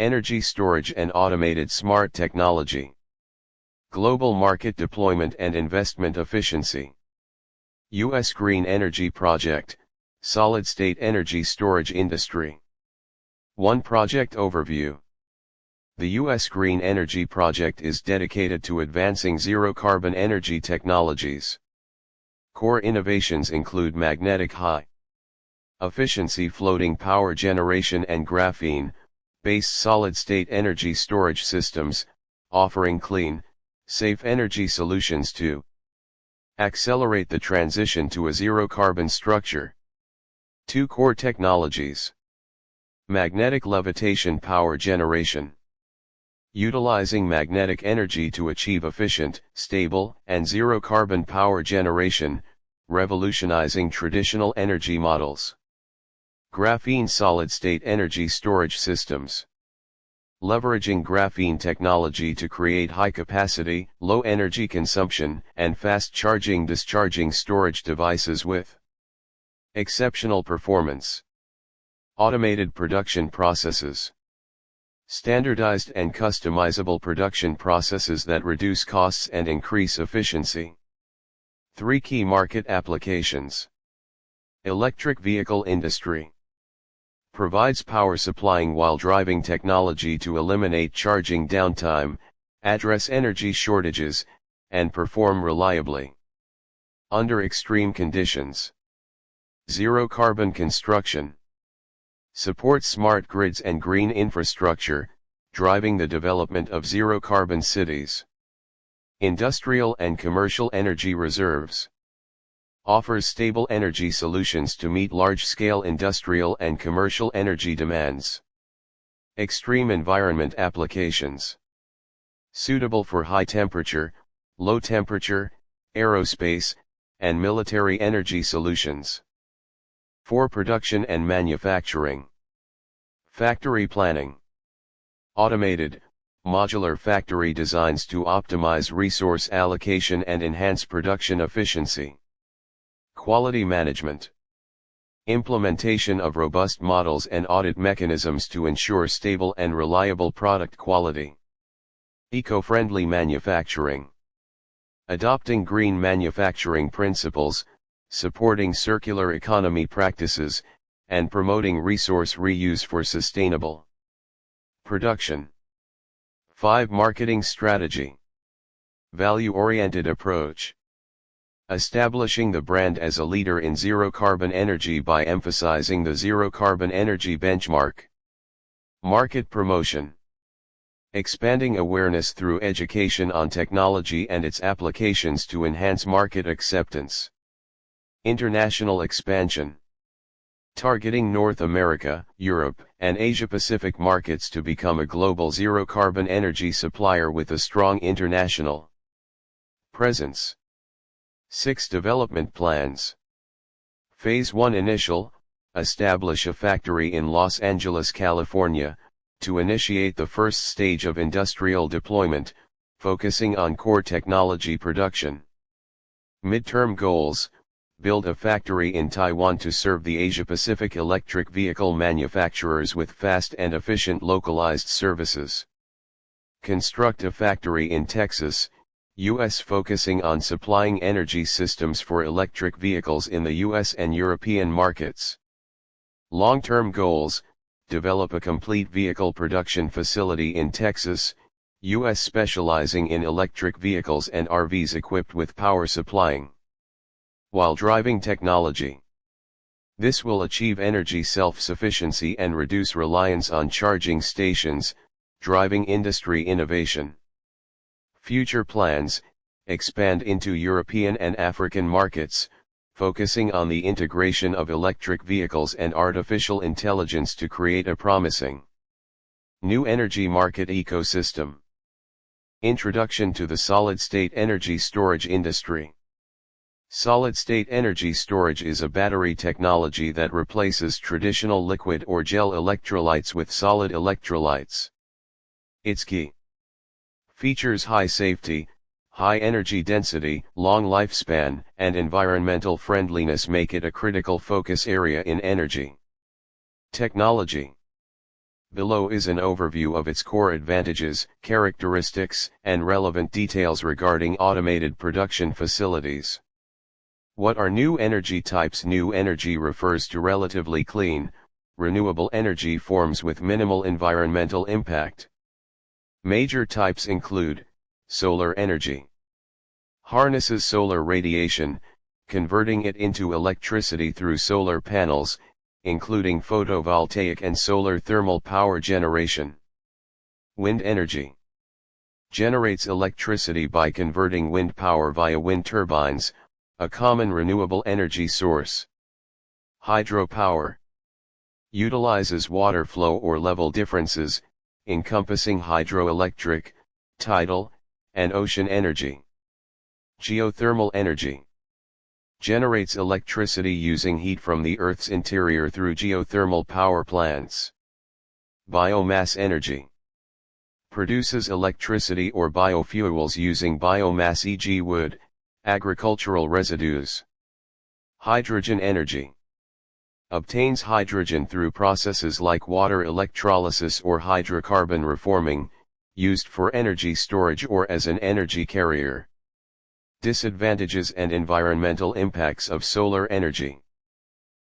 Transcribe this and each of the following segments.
energy storage and automated smart technology, global market deployment and investment efficiency. U.S. Green Energy Project, solid-state energy storage industry. 1 Project Overview. The U.S. Green Energy Project is dedicated to advancing zero-carbon energy technologies. Core innovations include magnetic high-efficiency floating power generation and graphene-based solid-state energy storage systems, offering clean, safe energy solutions to accelerate the transition to a zero-carbon structure. 2 Core technologies. Magnetic levitation power generation. Utilizing magnetic energy to achieve efficient, stable, and zero-carbon power generation, revolutionizing traditional energy models. Graphene solid-state energy storage systems. Leveraging graphene technology to create high-capacity, low-energy consumption, and fast-charging discharging storage devices with exceptional performance. Automated production processes. Standardized and customizable production processes that reduce costs and increase efficiency. 3 Key market applications. Electric vehicle industry. Provides power supplying while driving technology to eliminate charging downtime, address energy shortages, and perform reliably under extreme conditions. Zero carbon construction. Supports smart grids and green infrastructure, driving the development of zero-carbon cities. Industrial and commercial energy reserves. Offers stable energy solutions to meet large-scale industrial and commercial energy demands. Extreme environment applications. Suitable for high-temperature, low-temperature, aerospace, and military energy solutions. 4 Production and manufacturing. Factory planning. Automated, modular factory designs to optimize resource allocation and enhance production efficiency. Quality management. Implementation of robust models and audit mechanisms to ensure stable and reliable product quality. Eco-friendly manufacturing. Adopting green manufacturing principles, supporting circular economy practices, and promoting resource reuse for sustainable production. 5 Marketing strategy. Value-oriented approach. Establishing the brand as a leader in zero-carbon energy by emphasizing the zero-carbon energy benchmark. Market promotion. Expanding awareness through education on technology and its applications to enhance market acceptance. International expansion. Targeting North America, Europe, and Asia-Pacific markets to become a global zero-carbon energy supplier with a strong international presence. 6 Development plans. Phase 1 Initial, establish a factory in Los Angeles, California, to initiate the first stage of industrial deployment, focusing on core technology production. Midterm goals. Build a factory in Taiwan to serve the Asia-Pacific electric vehicle manufacturers with fast and efficient localized services. Construct a factory in Texas, U.S. focusing on supplying energy systems for electric vehicles in the U.S. and European markets. Long-term goals. Develop a complete vehicle production facility in Texas, U.S. specializing in electric vehicles and RVs equipped with power supplying while driving technology. This will achieve energy self-sufficiency and reduce reliance on charging stations, driving industry innovation. Future plans. Expand into European and African markets, focusing on the integration of electric vehicles and artificial intelligence to create a promising new energy market ecosystem. Introduction to the solid-state energy storage industry. Solid-state energy storage is a battery technology that replaces traditional liquid or gel electrolytes with solid electrolytes. Its key features: high safety, high energy density, long lifespan, and environmental friendliness make it a critical focus area in energy technology. Below is an overview of its core advantages, characteristics, and relevant details regarding automated production facilities. What are new energy types? New energy refers to relatively clean, renewable energy forms with minimal environmental impact. Major types include solar energy. Harnesses solar radiation, converting it into electricity through solar panels, including photovoltaic and solar thermal power generation. Wind energy generates electricity by converting wind power via wind turbines, a common renewable energy source. Hydropower utilizes water flow or level differences, encompassing hydroelectric, tidal, and ocean energy. Geothermal energy generates electricity using heat from the Earth's interior through geothermal power plants. Biomass energy produces electricity or biofuels using biomass, e.g. wood, agricultural residues. Hydrogen energy obtains hydrogen through processes like water electrolysis or hydrocarbon reforming, used for energy storage or as an energy carrier. Disadvantages and environmental impacts of solar energy.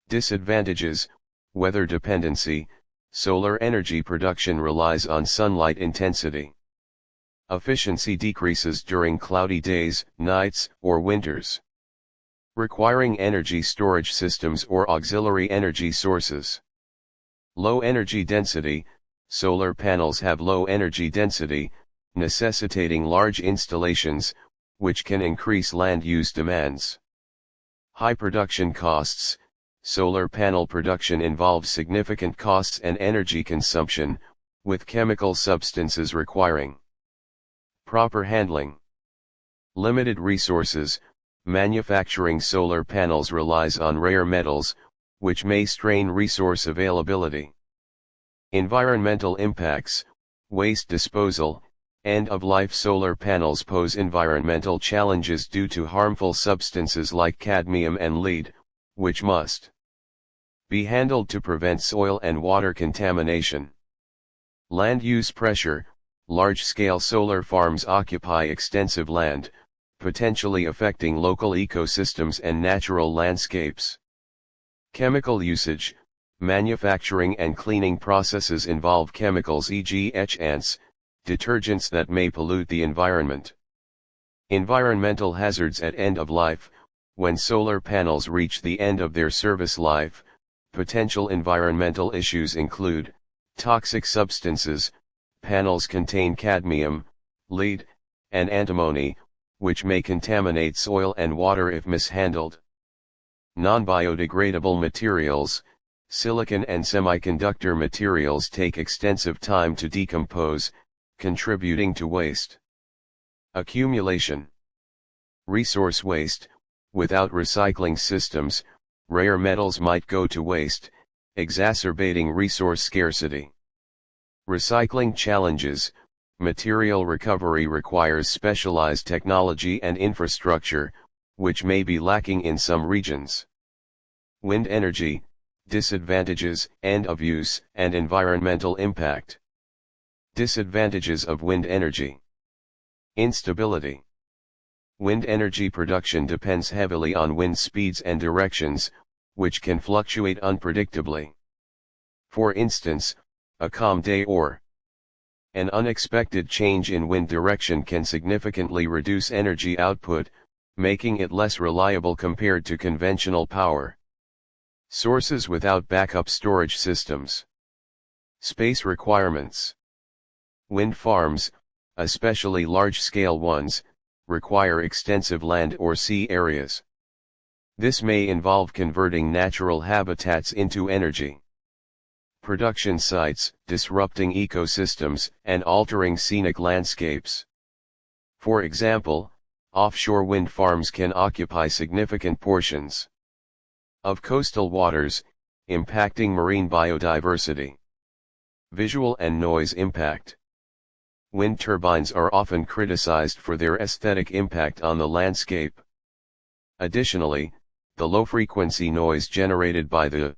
Disadvantages: weather dependency. Solar energy production relies on sunlight intensity. Efficiency decreases during cloudy days, nights, or winters, requiring energy storage systems or auxiliary energy sources. Low energy density. Solar panels have low energy density, necessitating large installations, which can increase land use demands. High production costs. Solar panel production involves significant costs and energy consumption, with chemical substances requiring proper handling. Limited resources. Manufacturing solar panels relies on rare metals, which may strain resource availability. Environmental impacts. Waste disposal. End-of-life solar panels pose environmental challenges due to harmful substances like cadmium and lead, which must be handled to prevent soil and water contamination. Land use pressure. Large-scale solar farms occupy extensive land, potentially affecting local ecosystems and natural landscapes. Chemical usage. Manufacturing and cleaning processes involve chemicals, e.g. etchants, detergents that may pollute the environment. Environmental hazards at end of life. When solar panels reach the end of their service life, potential environmental issues include toxic substances. Panels contain cadmium, lead, and antimony, which may contaminate soil and water if mishandled. Non-biodegradable materials. Silicon and semiconductor materials take extensive time to decompose, contributing to waste. Accumulation. Resource waste. Without recycling systems, rare metals might go to waste, exacerbating resource scarcity. Recycling challenges. Material recovery requires specialized technology and infrastructure, which may be lacking in some regions. Wind energy. Disadvantages, end of use, and environmental impact. Disadvantages of wind energy. Instability. Wind energy production depends heavily on wind speeds and directions, which can fluctuate unpredictably. For instance, a calm day or an unexpected change in wind direction can significantly reduce energy output, making it less reliable compared to conventional power sources without backup storage systems. Space requirements. Wind farms, especially large-scale ones, require extensive land or sea areas. This may involve converting natural habitats into energy production sites, disrupting ecosystems, and altering scenic landscapes. For example, offshore wind farms can occupy significant portions of coastal waters, impacting marine biodiversity. Visual and noise impact. Wind turbines are often criticized for their aesthetic impact on the landscape. Additionally, the low-frequency noise generated by the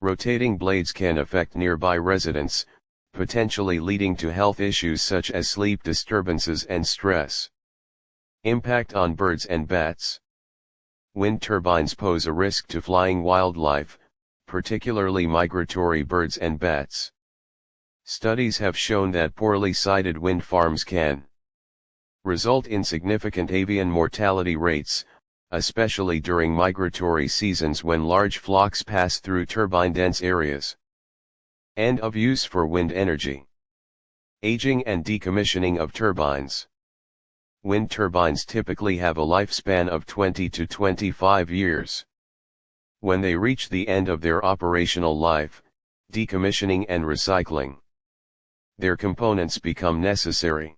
rotating blades can affect nearby residents, potentially leading to health issues such as sleep disturbances and stress. Impact on birds and bats. Wind turbines pose a risk to flying wildlife, particularly migratory birds and bats. Studies have shown that poorly sited wind farms can result in significant avian mortality rates, especially during migratory seasons when large flocks pass through turbine-dense areas. End of use for wind energy. Aging and decommissioning of turbines. Wind turbines typically have a lifespan of 20 to 25 years. When they reach the end of their operational life, decommissioning and recycling their components become necessary.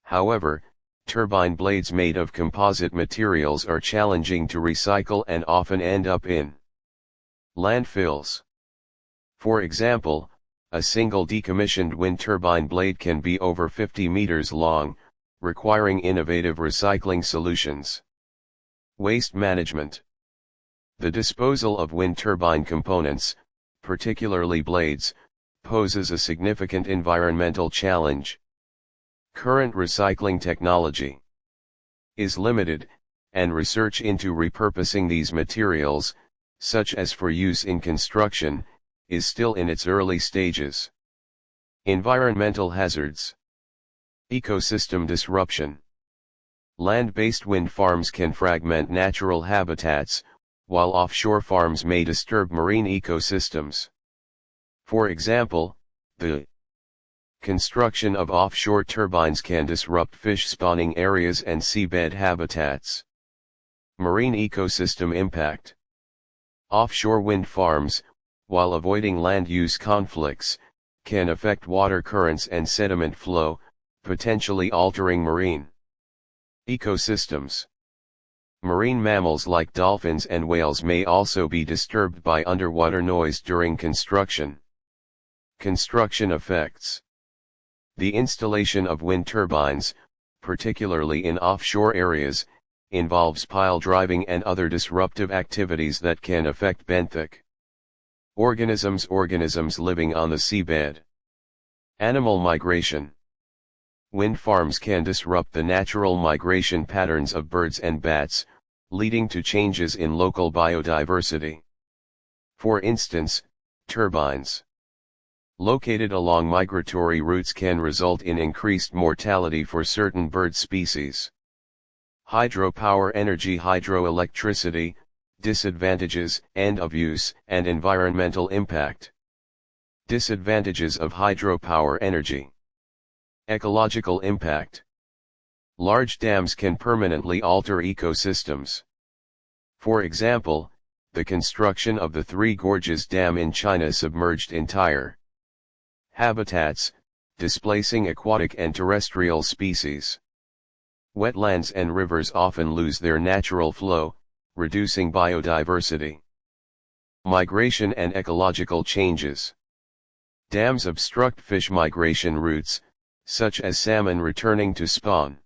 However, turbine blades made of composite materials are challenging to recycle and often end up in landfills. For example, a single decommissioned wind turbine blade can be over 50 meters long, requiring innovative recycling solutions. Waste management. The disposal of wind turbine components, particularly blades, poses a significant environmental challenge. Current recycling technology is limited, and research into repurposing these materials, such as for use in construction, is still in its early stages. Environmental hazards. Ecosystem disruption. Land-based wind farms can fragment natural habitats, while offshore farms may disturb marine ecosystems. For example, the construction of offshore turbines can disrupt fish spawning areas and seabed habitats. Marine ecosystem impact. Offshore wind farms, while avoiding land use conflicts, can affect water currents and sediment flow, potentially altering marine ecosystems. Marine mammals like dolphins and whales may also be disturbed by underwater noise during construction. Construction effects. The installation of wind turbines, particularly in offshore areas, involves pile driving and other disruptive activities that can affect benthic organisms living on the seabed. Animal migration. Wind farms can disrupt the natural migration patterns of birds and bats, leading to changes in local biodiversity. For instance, turbines located along migratory routes can result in increased mortality for certain bird species. Hydropower energy. Hydroelectricity, disadvantages, end of use, and environmental impact. Disadvantages of hydropower energy. Ecological impact. Large dams can permanently alter ecosystems. For example, the construction of the Three Gorges Dam in China submerged entire habitats, displacing aquatic and terrestrial species. Wetlands and rivers often lose their natural flow, reducing biodiversity. Migration and ecological changes. Dams obstruct fish migration routes, such as salmon returning to spawn.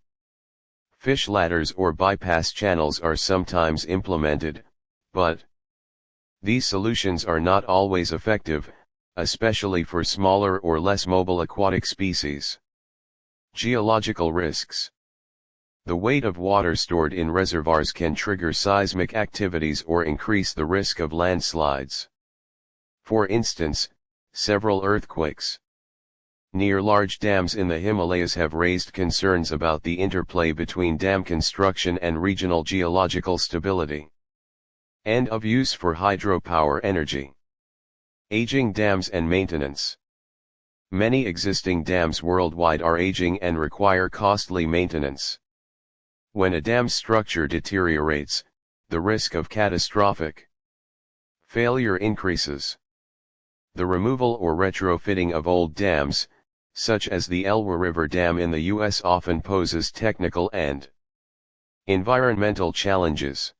Fish ladders or bypass channels are sometimes implemented, but these solutions are not always effective, especially for smaller or less mobile aquatic species. Geological risks. The weight of water stored in reservoirs can trigger seismic activities or increase the risk of landslides. For instance, several earthquakes near large dams in the Himalayas have raised concerns about the interplay between dam construction and regional geological stability. End of use for hydropower energy. Aging dams and maintenance. Many existing dams worldwide are aging and require costly maintenance. When a dam structure deteriorates, the risk of catastrophic failure increases. The removal or retrofitting of old dams, such as the Elwha River Dam in the U.S., often poses technical and environmental challenges.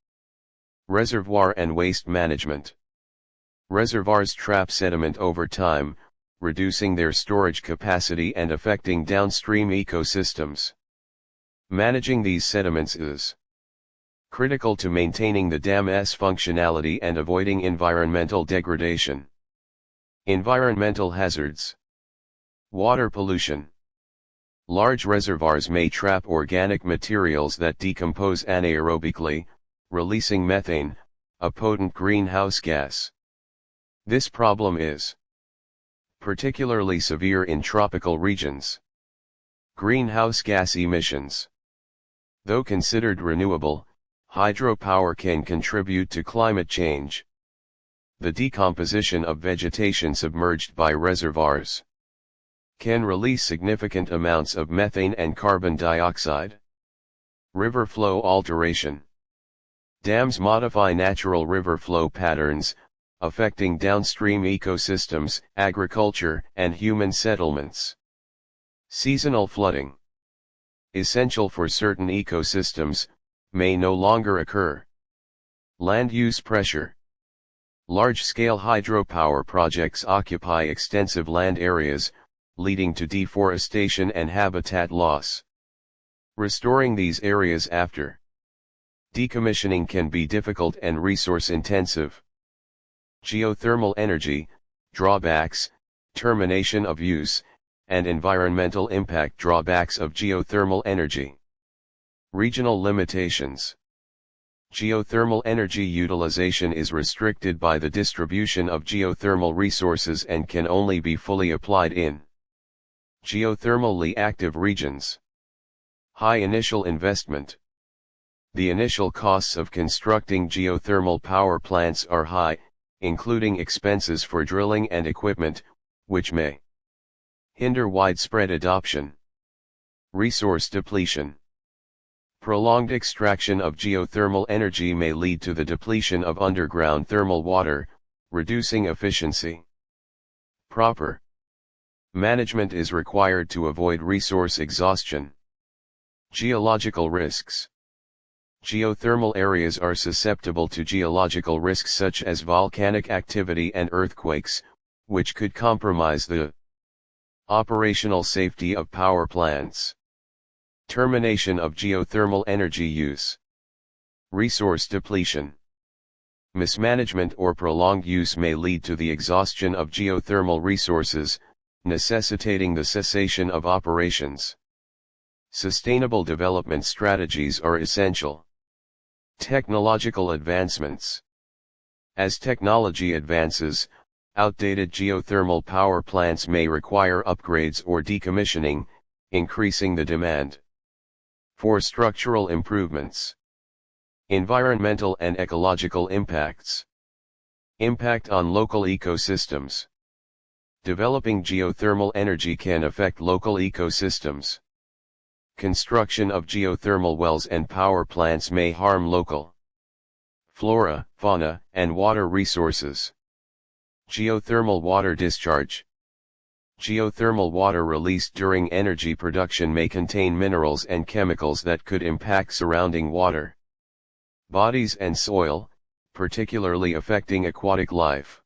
Reservoir and waste management. Reservoirs trap sediment over time, reducing their storage capacity and affecting downstream ecosystems. Managing these sediments is critical to maintaining the dam's functionality and avoiding environmental degradation. Environmental hazards. Water pollution. Large reservoirs may trap organic materials that decompose anaerobically, releasing methane, a potent greenhouse gas. This problem is particularly severe in tropical regions. Greenhouse gas emissions. Though considered renewable, hydropower can contribute to climate change. The decomposition of vegetation submerged by reservoirs can release significant amounts of methane and carbon dioxide. River flow alteration. Dams modify natural river flow patterns, affecting downstream ecosystems, agriculture, and human settlements. Seasonal flooding. Essential for certain ecosystems, may no longer occur. Land use pressure. Large-scale hydropower projects occupy extensive land areas, leading to deforestation and habitat loss. Restoring these areas after decommissioning can be difficult and resource-intensive. Geothermal energy, drawbacks, termination of use, and environmental impact. Drawbacks of geothermal energy. Regional limitations. Geothermal energy utilization is restricted by the distribution of geothermal resources and can only be fully applied in geothermally active regions. High initial investment. The initial costs of constructing geothermal power plants are high, including expenses for drilling and equipment, which may hinder widespread adoption. Resource depletion. Prolonged extraction of geothermal energy may lead to the depletion of underground thermal water, reducing efficiency. Proper management is required to avoid resource exhaustion. Geological risks. Geothermal areas are susceptible to geological risks such as volcanic activity and earthquakes, which could compromise the operational safety of power plants. Termination of geothermal energy use. Resource depletion. Mismanagement or prolonged use may lead to the exhaustion of geothermal resources, necessitating the cessation of operations. Sustainable development strategies are essential. Technological advancements. As technology advances, outdated geothermal power plants may require upgrades or decommissioning, increasing the demand for structural improvements. Environmental and ecological impacts. Impact on local ecosystems. Developing geothermal energy can affect local ecosystems. Construction of geothermal wells and power plants may harm local flora, fauna, and water resources. Geothermal water discharge. Geothermal water released during energy production may contain minerals and chemicals that could impact surrounding water bodies and soil, particularly affecting aquatic life.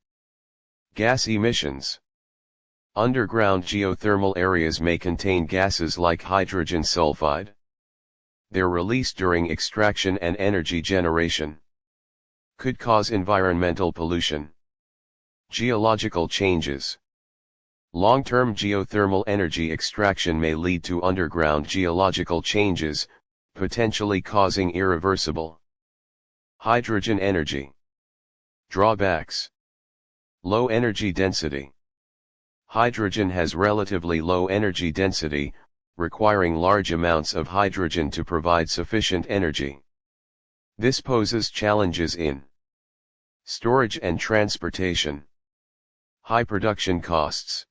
Gas emissions. Underground geothermal areas may contain gases like hydrogen sulfide. Their release during extraction and energy generation could cause environmental pollution. Geological changes. Long-term geothermal energy extraction may lead to underground geological changes, potentially causing irreversible hydrogen energy. Drawbacks. Low energy density. Hydrogen has relatively low energy density, requiring large amounts of hydrogen to provide sufficient energy. This poses challenges in storage and transportation. High production costs.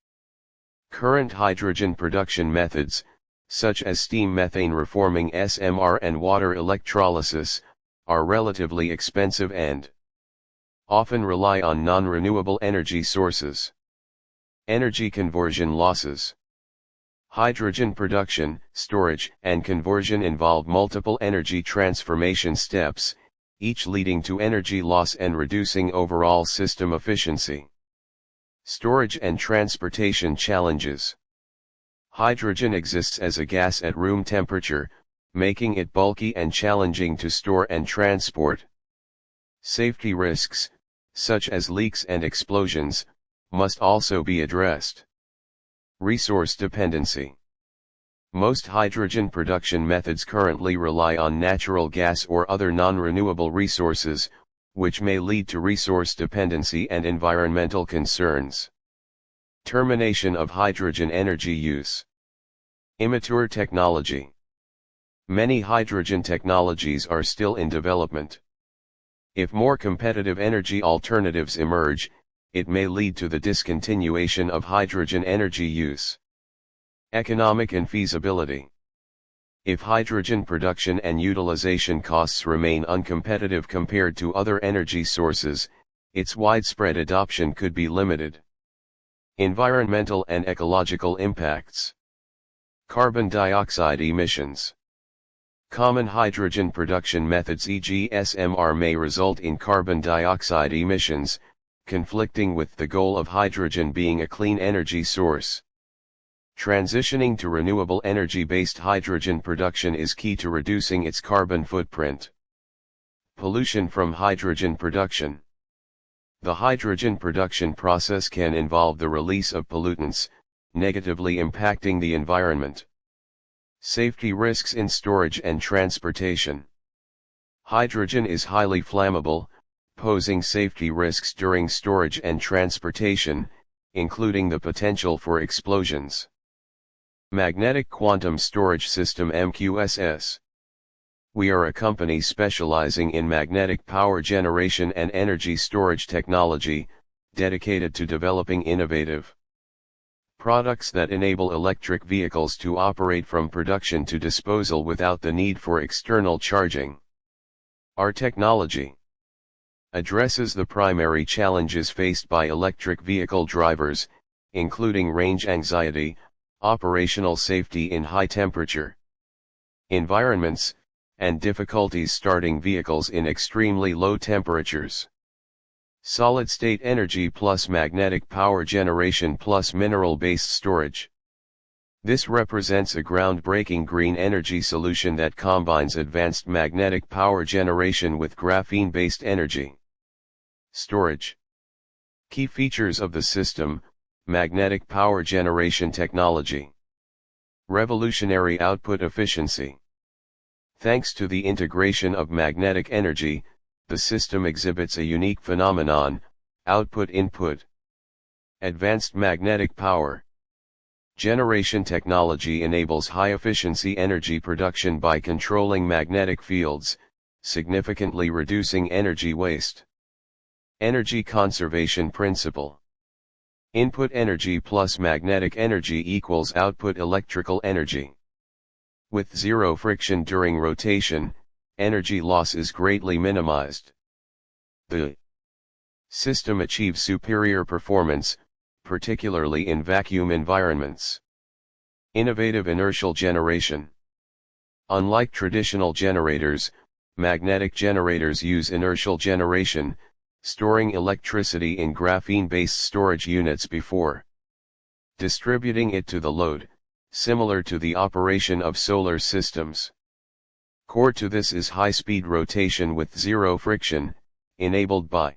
Current hydrogen production methods, such as steam methane reforming (SMR) and water electrolysis, are relatively expensive and often rely on non-renewable energy sources. Energy conversion losses. Hydrogen production, storage, and conversion involve multiple energy transformation steps, each leading to energy loss and reducing overall system efficiency. Storage and transportation challenges. Hydrogen exists as a gas at room temperature, making it bulky and challenging to store and transport. Safety risks, such as leaks and explosions, must also be addressed. Resource dependency. Most hydrogen production methods currently rely on natural gas or other non-renewable resources, which may lead to resource dependency and environmental concerns. Termination of hydrogen energy use. Immature technology. Many hydrogen technologies are still in development. If more competitive energy alternatives emerge, it may lead to the discontinuation of hydrogen energy use. Economic infeasibility. If hydrogen production and utilization costs remain uncompetitive compared to other energy sources, its widespread adoption could be limited. Environmental and ecological impacts. Carbon dioxide emissions. Common hydrogen production methods e.g. SMR may result in carbon dioxide emissions, conflicting with the goal of hydrogen being a clean energy source. Transitioning to renewable energy-based hydrogen production is key to reducing its carbon footprint. Pollution from hydrogen production. The hydrogen production process can involve the release of pollutants, negatively impacting the environment. Safety risks in storage and transportation. Hydrogen is highly flammable, posing safety risks during storage and transportation, including the potential for explosions. Magnetic Quantum Storage System (MQSS). We are a company specializing in magnetic power generation and energy storage technology, dedicated to developing innovative products that enable electric vehicles to operate from production to disposal without the need for external charging. Our technology addresses the primary challenges faced by electric vehicle drivers, including range anxiety, operational safety in high-temperature environments, and difficulties starting vehicles in extremely low temperatures. Solid-state energy plus magnetic power generation plus mineral-based storage. This represents a groundbreaking green energy solution that combines advanced magnetic power generation with graphene-based energy storage. Key features of the system: magnetic power generation technology. Revolutionary output efficiency. Thanks to the integration of magnetic energy, the system exhibits a unique phenomenon: output-input. Advanced magnetic power generation technology enables high-efficiency energy production by controlling magnetic fields, significantly reducing energy waste. Energy conservation principle. Input energy plus magnetic energy equals output electrical energy. With zero friction during rotation, energy loss is greatly minimized. The system achieves superior performance, particularly in vacuum environments. Innovative inertial generation. Unlike traditional generators, magnetic generators use inertial generation, storing electricity in graphene-based storage units before distributing it to the load, similar to the operation of solar systems. Core to this is high-speed rotation with zero friction, enabled by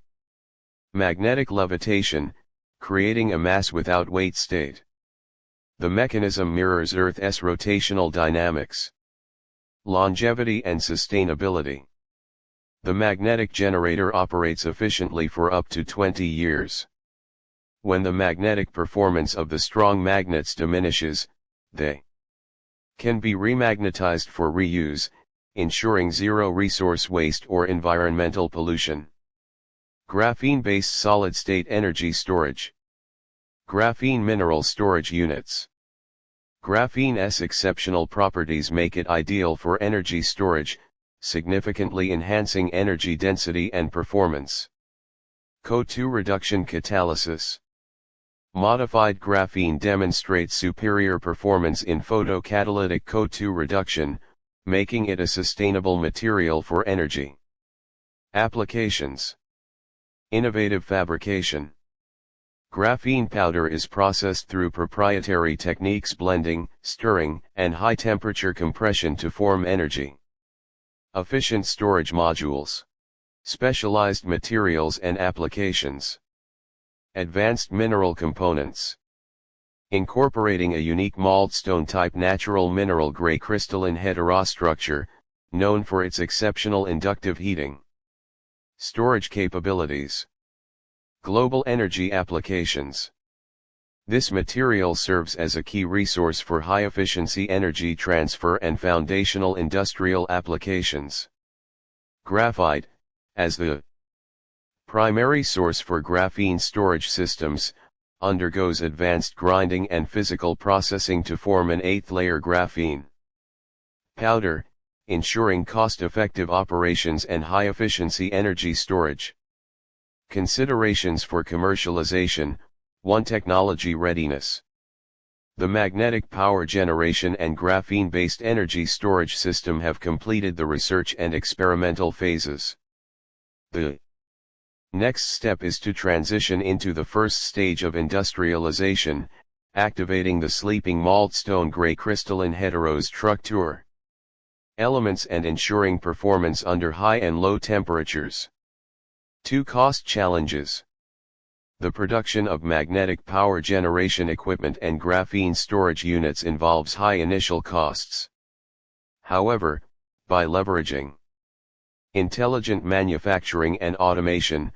magnetic levitation, creating a mass without weight state. The mechanism mirrors Earth's rotational dynamics. Longevity and sustainability. The magnetic generator operates efficiently for up to 20 years. When the magnetic performance of the strong magnets diminishes, they can be remagnetized for reuse, ensuring zero resource waste or environmental pollution. Graphene-based solid-state energy storage. Graphene mineral storage units. Graphene's exceptional properties make it ideal for energy storage, significantly enhancing energy density and performance. CO2 reduction catalysis. Modified graphene demonstrates superior performance in photocatalytic CO2 reduction, making it a sustainable material for energy applications. Innovative fabrication. Graphene powder is processed through proprietary techniques blending, stirring, and high-temperature compression to form energy efficient storage modules. Specialized materials and applications. Advanced mineral components. incorporating a unique moldstone-type natural mineral gray crystalline heterostructure, known for its exceptional inductive heating. Storage capabilities. Global energy applications. This material serves as a key resource for high-efficiency energy transfer and foundational industrial applications. Graphite, as the primary source for graphene storage systems, undergoes advanced grinding and physical processing to form an 8th-layer graphene powder, ensuring cost-effective operations and high-efficiency energy storage. Considerations for commercialization. 1. Technology readiness. The magnetic power generation and graphene-based energy storage system have completed the research and experimental phases. The next step is to transition into the first stage of industrialization, activating the sleeping moldstone gray crystalline heterostructure elements and ensuring performance under high and low temperatures. 2. Cost challenges. The production of magnetic power generation equipment and graphene storage units involves high initial costs. However, by leveraging intelligent manufacturing and automation,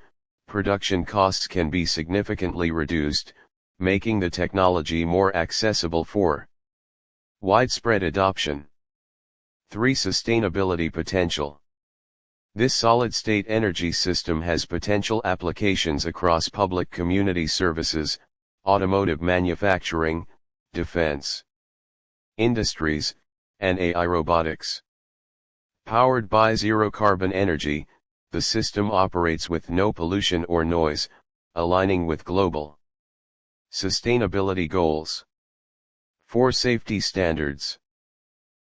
production costs can be significantly reduced, making the technology more accessible for widespread adoption. 3. Sustainability potential. This solid-state energy system has potential applications across public community services, automotive manufacturing, defense industries, and AI robotics. Powered by zero-carbon energy, the system operates with no pollution or noise, aligning with global sustainability goals. 4. Safety standards.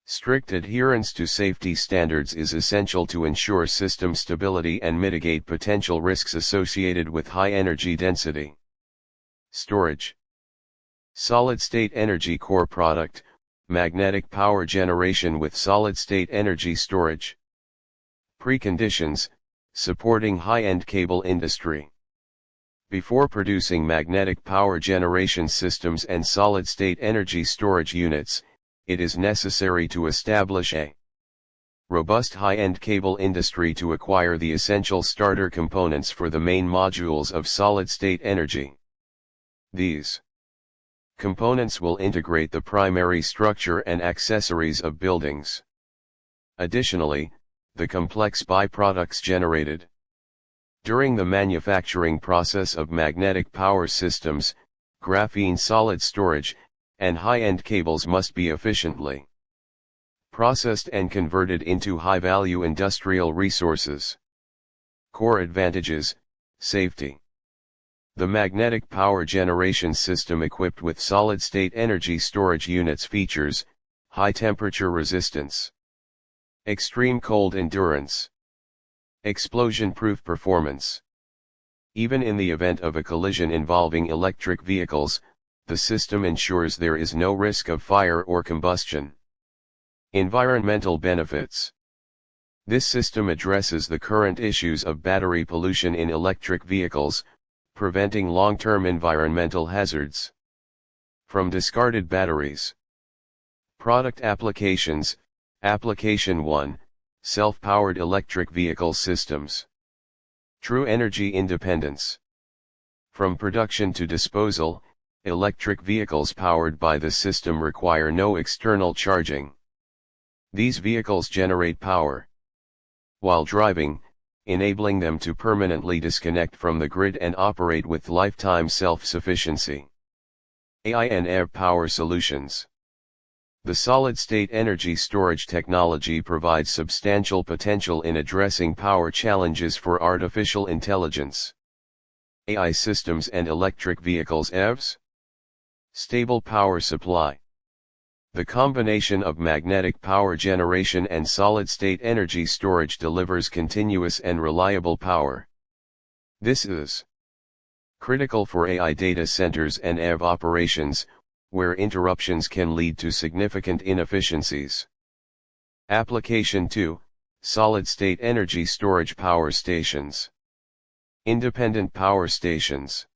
Strict adherence to safety standards is essential to ensure system stability and mitigate potential risks associated with high energy density. Storage. Solid-state energy core product, magnetic power generation with solid-state energy storage. Preconditions, supporting high-end cable industry. Before producing magnetic power generation systems and solid-state energy storage units, it is necessary to establish a robust high-end cable industry to acquire the essential starter components for the main modules of solid-state energy. These components will integrate the primary structure and accessories of buildings. Additionally, the complex byproducts generated during the manufacturing process of magnetic power systems, graphene solid storage, and high-end cables must be efficiently processed and converted into high-value industrial resources. Core advantages. Safety. The magnetic power generation system equipped with solid-state energy storage units features high temperature resistance, extreme cold endurance, explosion-proof performance. Even in the event of a collision involving electric vehicles, the system ensures there is no risk of fire or combustion. Environmental benefits. This system addresses the current issues of battery pollution in electric vehicles, preventing long-term environmental hazards from discarded batteries. Product applications. Application 1, self-powered electric vehicle systems. True energy independence. From production to disposal, electric vehicles powered by the system require no external charging. These vehicles generate power while driving, enabling them to permanently disconnect from the grid and operate with lifetime self-sufficiency. AI and EV power solutions. The solid-state energy storage technology provides substantial potential in addressing power challenges for artificial intelligence, AI systems and electric vehicles. EVs. Stable power supply. The combination of magnetic power generation and solid-state energy storage delivers continuous and reliable power. This is critical for AI data centers and EV operations, where interruptions can lead to significant inefficiencies. Application 2, solid-state energy storage power stations. Independent power stations.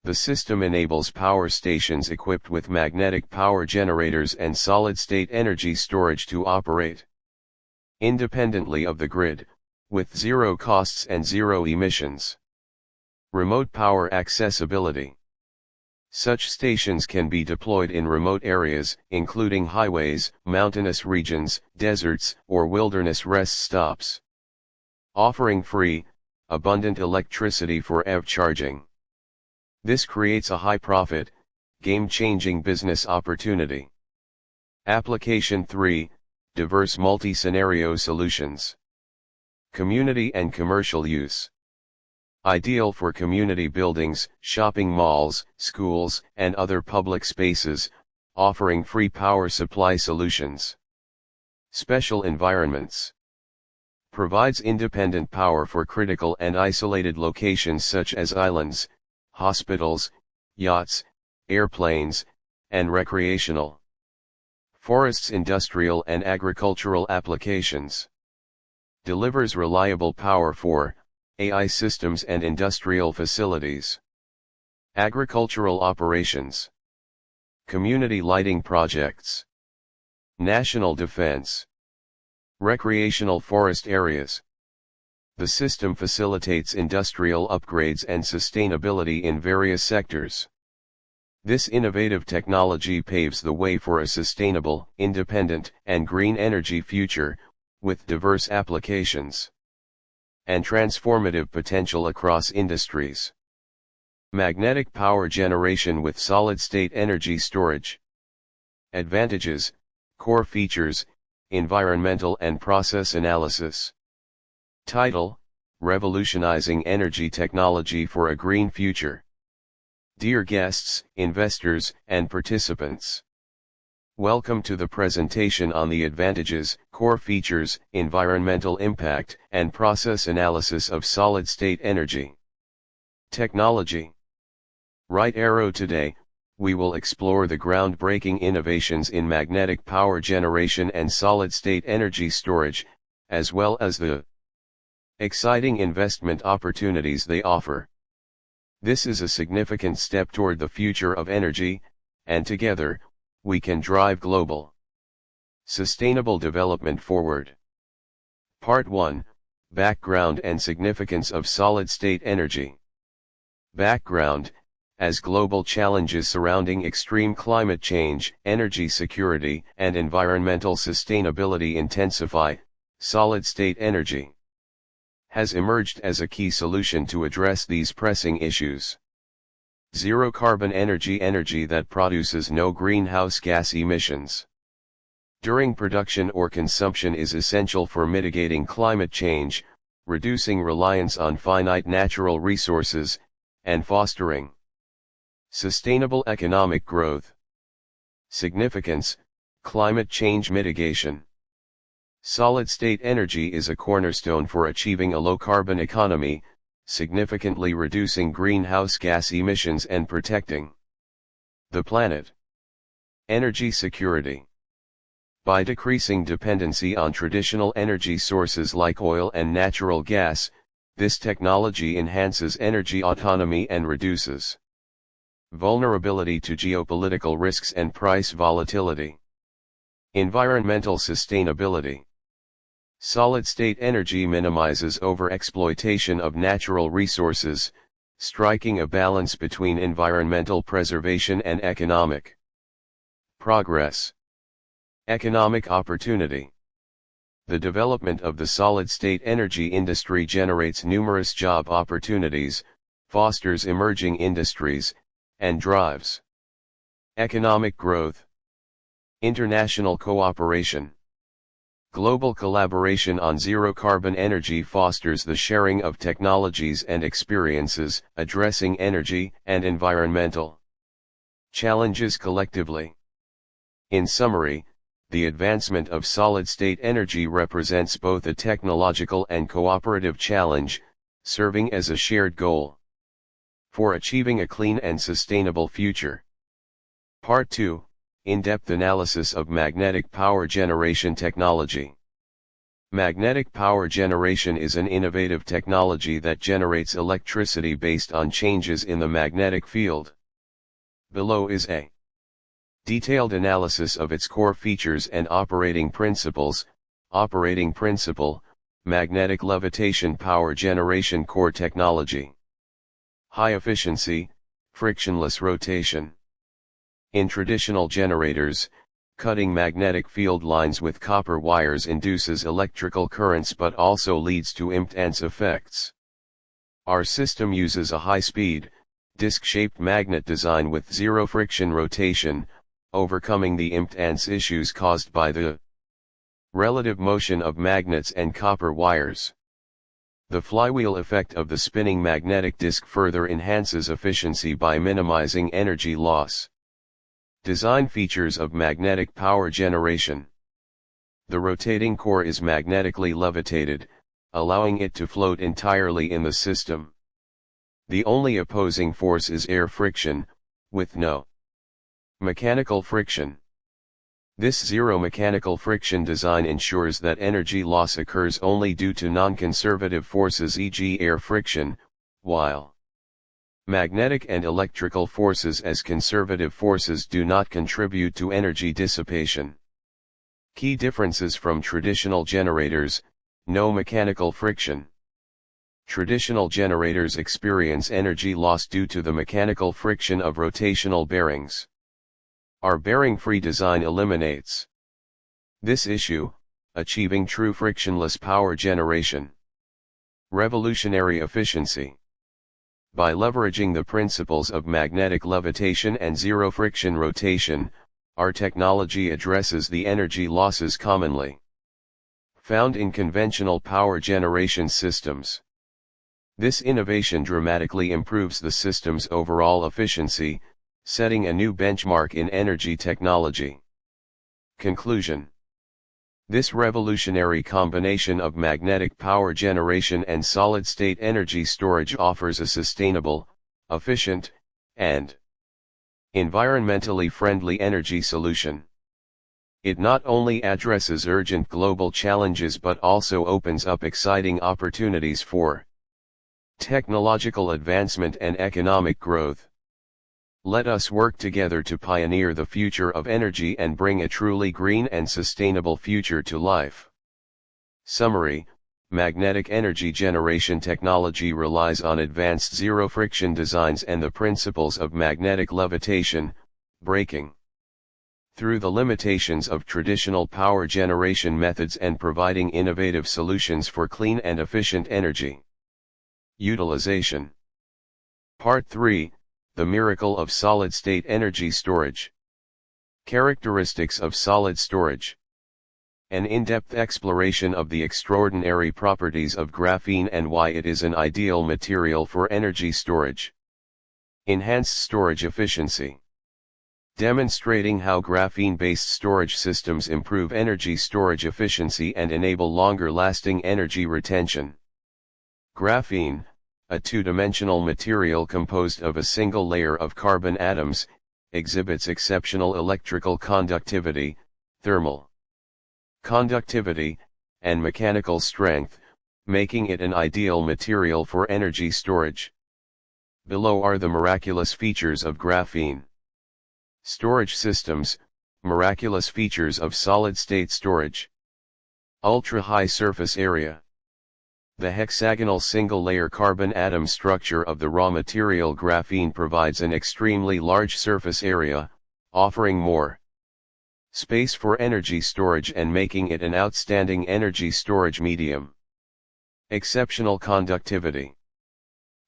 The system enables power stations equipped with magnetic power generators and solid-state energy storage to operate independently of the grid, with zero costs and zero emissions. Remote power accessibility. Such stations can be deployed in remote areas, including highways, mountainous regions, deserts, or wilderness rest stops, offering free, abundant electricity for EV charging. This creates a high-profit, game-changing business opportunity. Application 3, Diverse multi-scenario solutions. Community and commercial use. Ideal for community buildings, shopping malls, schools, and other public spaces, offering free power supply solutions. Special environments. Provides independent power for critical and isolated locations such as islands, hospitals, yachts, airplanes, and recreational. Forests, industrial and agricultural applications. Delivers reliable power for AI systems and industrial facilities. Agricultural operations. Community lighting projects. National defense. Recreational forest areas. The system facilitates industrial upgrades and sustainability in various sectors. This innovative technology paves the way for a sustainable, independent, and green energy future, with diverse applications and transformative potential across industries. Magnetic power generation with solid-state energy storage. Advantages, core features, environmental and process analysis. Title: Revolutionizing Energy Technology for a Green Future. Dear guests, investors, and participants, welcome to the presentation on the advantages, core features, environmental impact, and process analysis of solid-state energy technology. Right arrow. Today, we will explore the groundbreaking innovations in magnetic power generation and solid-state energy storage, as well as the exciting investment opportunities they offer. This is a significant step toward the future of energy, and together, we can drive global sustainable development forward. Part 1, Background and Significance of Solid-State Energy. Background: as global challenges surrounding extreme climate change, energy security, and environmental sustainability intensify, solid-state energy has emerged as a key solution to address these pressing issues. Zero-carbon energy that produces no greenhouse gas emissions during production or consumption is essential for mitigating climate change, reducing reliance on finite natural resources, and fostering sustainable economic growth. Significance: climate change mitigation. Solid-state energy is a cornerstone for achieving a low-carbon economy, significantly reducing greenhouse gas emissions and protecting the planet. Energy security. By decreasing dependency on traditional energy sources like oil and natural gas, this technology enhances energy autonomy and reduces vulnerability to geopolitical risks and price volatility. Environmental sustainability. Solid-state energy minimizes overexploitation of natural resources, striking a balance between environmental preservation and economic progress. Economic opportunity. The development of the solid-state energy industry generates numerous job opportunities, fosters emerging industries, and drives economic growth. International cooperation. Global collaboration on zero-carbon energy fosters the sharing of technologies and experiences, addressing energy and environmental challenges collectively. In summary, the advancement of solid-state energy represents both a technological and cooperative challenge, serving as a shared goal for achieving a clean and sustainable future. Part 2, In-depth analysis of magnetic power generation technology. Magnetic power generation is an innovative technology that generates electricity based on changes in the magnetic field. Below is a detailed analysis of its core features and operating principles. Operating principle: magnetic levitation power generation core technology. High efficiency, frictionless rotation. In traditional generators, cutting magnetic field lines with copper wires induces electrical currents but also leads to impedance effects. Our system uses a high-speed, disc-shaped magnet design with zero friction rotation, overcoming the impedance issues caused by the relative motion of magnets and copper wires. The flywheel effect of the spinning magnetic disc further enhances efficiency by minimizing energy loss. Design features of magnetic power generation. The rotating core is magnetically levitated, allowing it to float entirely in the system. The only opposing force is air friction, with no mechanical friction. This zero mechanical friction design ensures that energy loss occurs only due to non-conservative forces, e.g. air friction, while magnetic and electrical forces as conservative forces do not contribute to energy dissipation. Key differences from traditional generators: no mechanical friction. Traditional generators experience energy loss due to the mechanical friction of rotational bearings. Our bearing-free design eliminates this issue, achieving true frictionless power generation. Revolutionary efficiency. By leveraging the principles of magnetic levitation and zero friction rotation, our technology addresses the energy losses commonly found in conventional power generation systems. This innovation dramatically improves the system's overall efficiency, setting a new benchmark in energy technology. Conclusion: this revolutionary combination of magnetic power generation and solid-state energy storage offers a sustainable, efficient, and environmentally friendly energy solution. It not only addresses urgent global challenges but also opens up exciting opportunities for technological advancement and economic growth. Let us work together to pioneer the future of energy and bring a truly green and sustainable future to life. Summary: magnetic energy generation technology relies on advanced zero-friction designs and the principles of magnetic levitation, breaking through the limitations of traditional power generation methods and providing innovative solutions for clean and efficient energy utilization. Part 3: The miracle of solid-state energy storage. Characteristics of solid storage. An in-depth exploration of the extraordinary properties of graphene and why it is an ideal material for energy storage. Enhanced storage efficiency. Demonstrating how graphene-based storage systems improve energy storage efficiency and enable longer-lasting energy retention. Graphene, a two-dimensional material composed of a single layer of carbon atoms, exhibits exceptional electrical conductivity, thermal conductivity, and mechanical strength, making it an ideal material for energy storage. Below are the miraculous features of graphene. Storage systems, miraculous features of solid-state storage. Ultra-high surface area. The hexagonal single-layer carbon atom structure of the raw material graphene provides an extremely large surface area, offering more space for energy storage and making it an outstanding energy storage medium. Exceptional conductivity.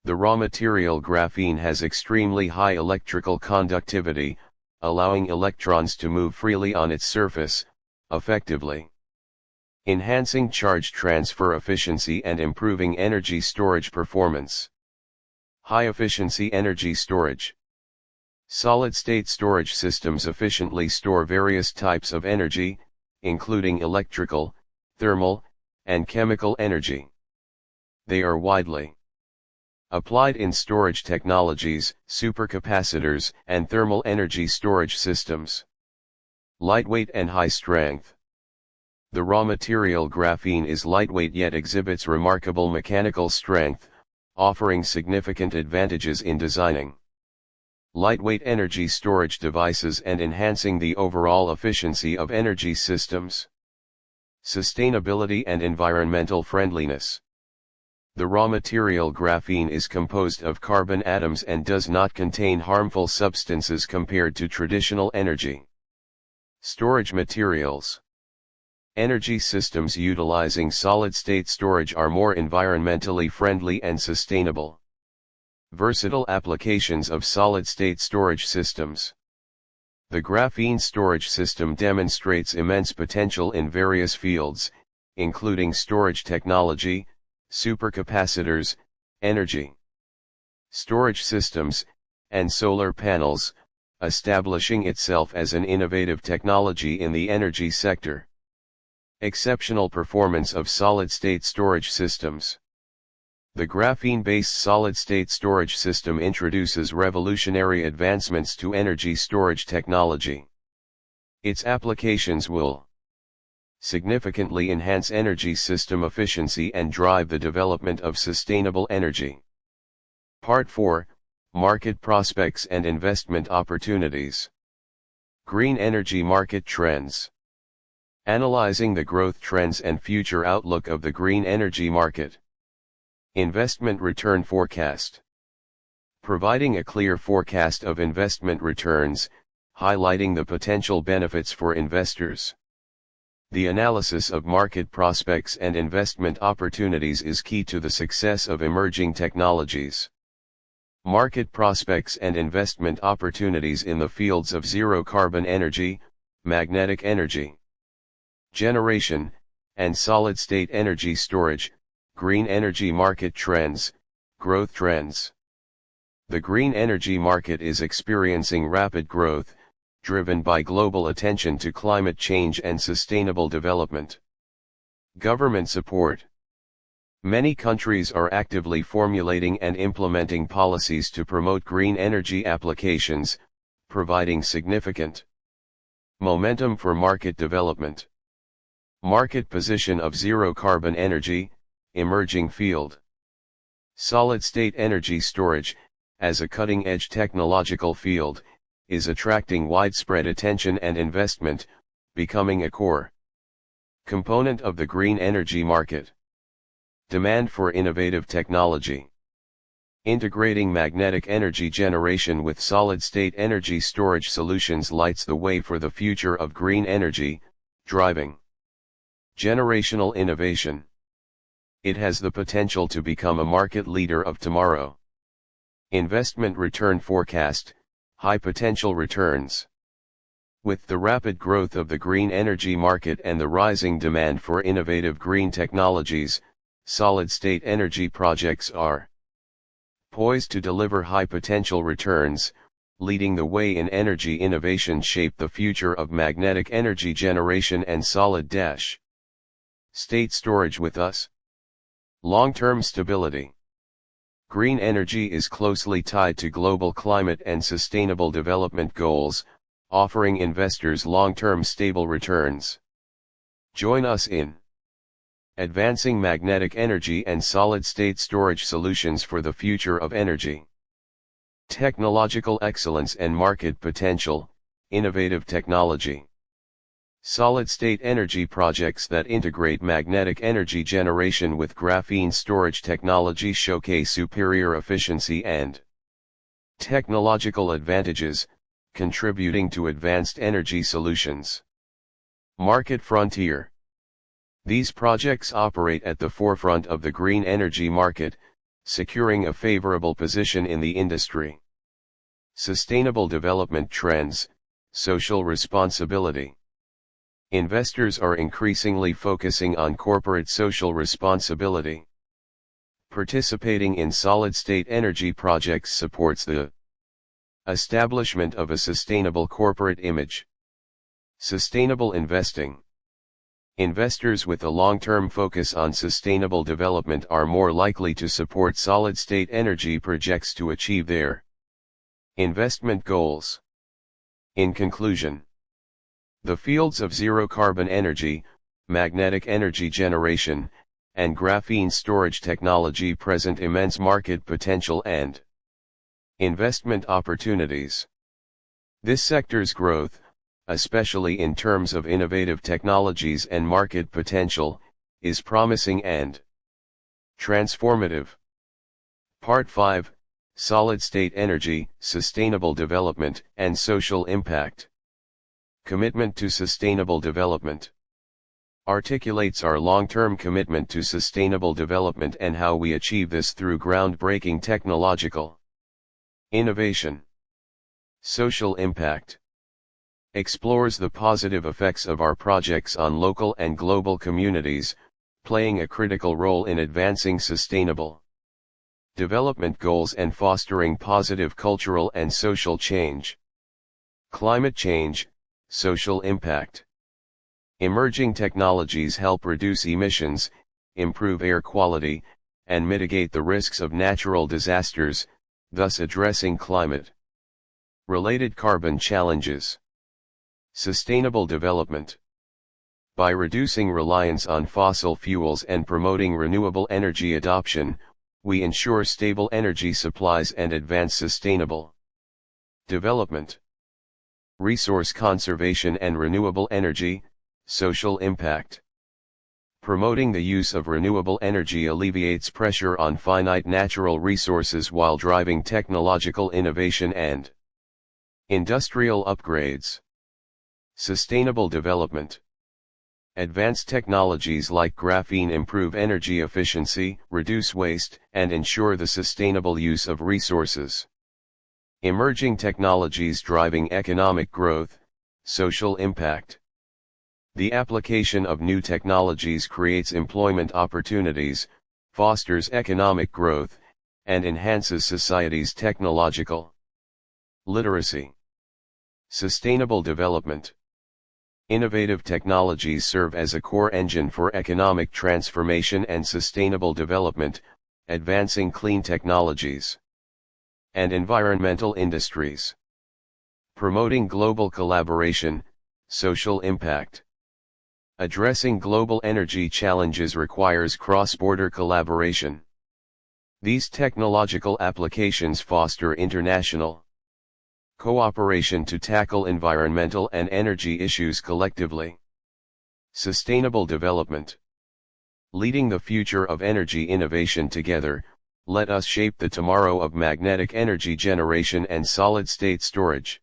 The raw material graphene has extremely high electrical conductivity, allowing electrons to move freely on its surface, effectively enhancing charge transfer efficiency and improving energy storage performance. High-efficiency energy storage. Solid-state storage systems efficiently store various types of energy, including electrical, thermal, and chemical energy. They are widely applied in storage technologies, supercapacitors, and thermal energy storage systems. Lightweight and high strength. The raw material graphene is lightweight yet exhibits remarkable mechanical strength, offering significant advantages in designing lightweight energy storage devices and enhancing the overall efficiency of energy systems. Sustainability and environmental friendliness. The raw material graphene is composed of carbon atoms and does not contain harmful substances compared to traditional energy storage materials. Energy systems utilizing solid-state storage are more environmentally friendly and sustainable. Versatile applications of solid-state storage systems. The graphene storage system demonstrates immense potential in various fields, including storage technology, supercapacitors, energy storage systems, and solar panels, establishing itself as an innovative technology in the energy sector. Exceptional performance of solid-state storage systems. The graphene-based solid-state storage system introduces revolutionary advancements to energy storage technology. Its applications will significantly enhance energy system efficiency and drive the development of sustainable energy. Part 4, Market Prospects and Investment Opportunities. Green Energy Market Trends. Analyzing the growth trends and future outlook of the green energy market. Investment return forecast. Providing a clear forecast of investment returns, highlighting the potential benefits for investors. The analysis of market prospects and investment opportunities is key to the success of emerging technologies. Market prospects and investment opportunities in the fields of zero-carbon energy, magnetic energy generation, and solid-state energy storage. Green energy market trends, growth trends. The green energy market is experiencing rapid growth, driven by global attention to climate change and sustainable development. Government support. Many countries are actively formulating and implementing policies to promote green energy applications, providing significant momentum for market development. Market position of zero-carbon energy, emerging field. Solid-state energy storage, as a cutting-edge technological field, is attracting widespread attention and investment, becoming a core component of the green energy market. Demand for innovative technology. Integrating magnetic energy generation with solid-state energy storage solutions lights the way for the future of green energy, driving generational innovation. It has the potential to become a market leader of tomorrow. Investment return forecast, high potential returns. With the rapid growth of the green energy market and the rising demand for innovative green technologies, solid-state energy projects are poised to deliver high potential returns, leading the way in energy innovation shape the future of magnetic energy generation and solid-state storage with us. Long-term stability. Green energy is closely tied to global climate and sustainable development goals, offering investors long-term stable returns. Join us in advancing magnetic energy and solid-state storage solutions for the future of energy. Technological excellence and market potential, innovative technology. Solid-state energy projects that integrate magnetic energy generation with graphene storage technology showcase superior efficiency and technological advantages, contributing to advanced energy solutions. Market frontier. These projects operate at the forefront of the green energy market, securing a favorable position in the industry. Sustainable development trends, social responsibility. Investors are increasingly focusing on corporate social responsibility. Participating in solid-state energy projects supports the establishment of a sustainable corporate image. Sustainable investing. Investors with a long-term focus on sustainable development are more likely to support solid-state energy projects to achieve their investment goals. In conclusion, the fields of zero-carbon energy, magnetic energy generation, and graphene storage technology present immense market potential and investment opportunities. This sector's growth, especially in terms of innovative technologies and market potential, is promising and transformative. Part 5, Solid-State Energy, Sustainable Development, and Social Impact. Commitment to Sustainable Development articulates our long-term commitment to sustainable development and how we achieve this through groundbreaking technological innovation. Social Impact explores the positive effects of our projects on local and global communities, playing a critical role in advancing sustainable development goals and fostering positive cultural and social change. Climate change, social impact. Emerging technologies help reduce emissions, improve air quality, and mitigate the risks of natural disasters, thus addressing climate-related carbon challenges. Sustainable development. By reducing reliance on fossil fuels and promoting renewable energy adoption, we ensure stable energy supplies and advance sustainable development. Resource conservation and renewable energy, social impact. Promoting the use of renewable energy alleviates pressure on finite natural resources while driving technological innovation and industrial upgrades. Sustainable development. Advanced technologies like graphene improve energy efficiency, reduce waste, and ensure the sustainable use of resources. Emerging technologies driving economic growth, social impact. The application of new technologies creates employment opportunities, fosters economic growth, and enhances society's technological literacy. Sustainable development. Innovative technologies serve as a core engine for economic transformation and sustainable development, advancing clean technologies and environmental industries. Promoting global collaboration, social impact. Addressing global energy challenges requires cross-border collaboration. These technological applications foster international cooperation to tackle environmental and energy issues collectively. Sustainable development. Leading the future of energy innovation together, let us shape the tomorrow of magnetic energy generation and solid-state storage.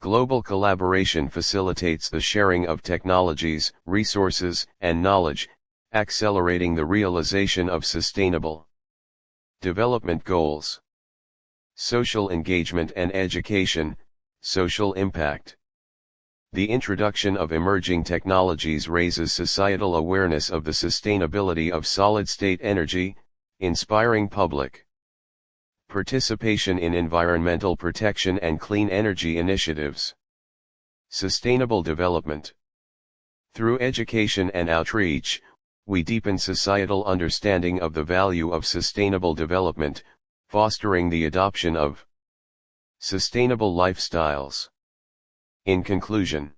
Global collaboration facilitates the sharing of technologies, resources, and knowledge, accelerating the realization of sustainable development goals. Social engagement and education, social impact. The introduction of emerging technologies raises societal awareness of the sustainability of solid-state energy, inspiring public participation in environmental protection and clean energy initiatives. Sustainable development. Through education and outreach, we deepen societal understanding of the value of sustainable development, fostering the adoption of sustainable lifestyles. In conclusion,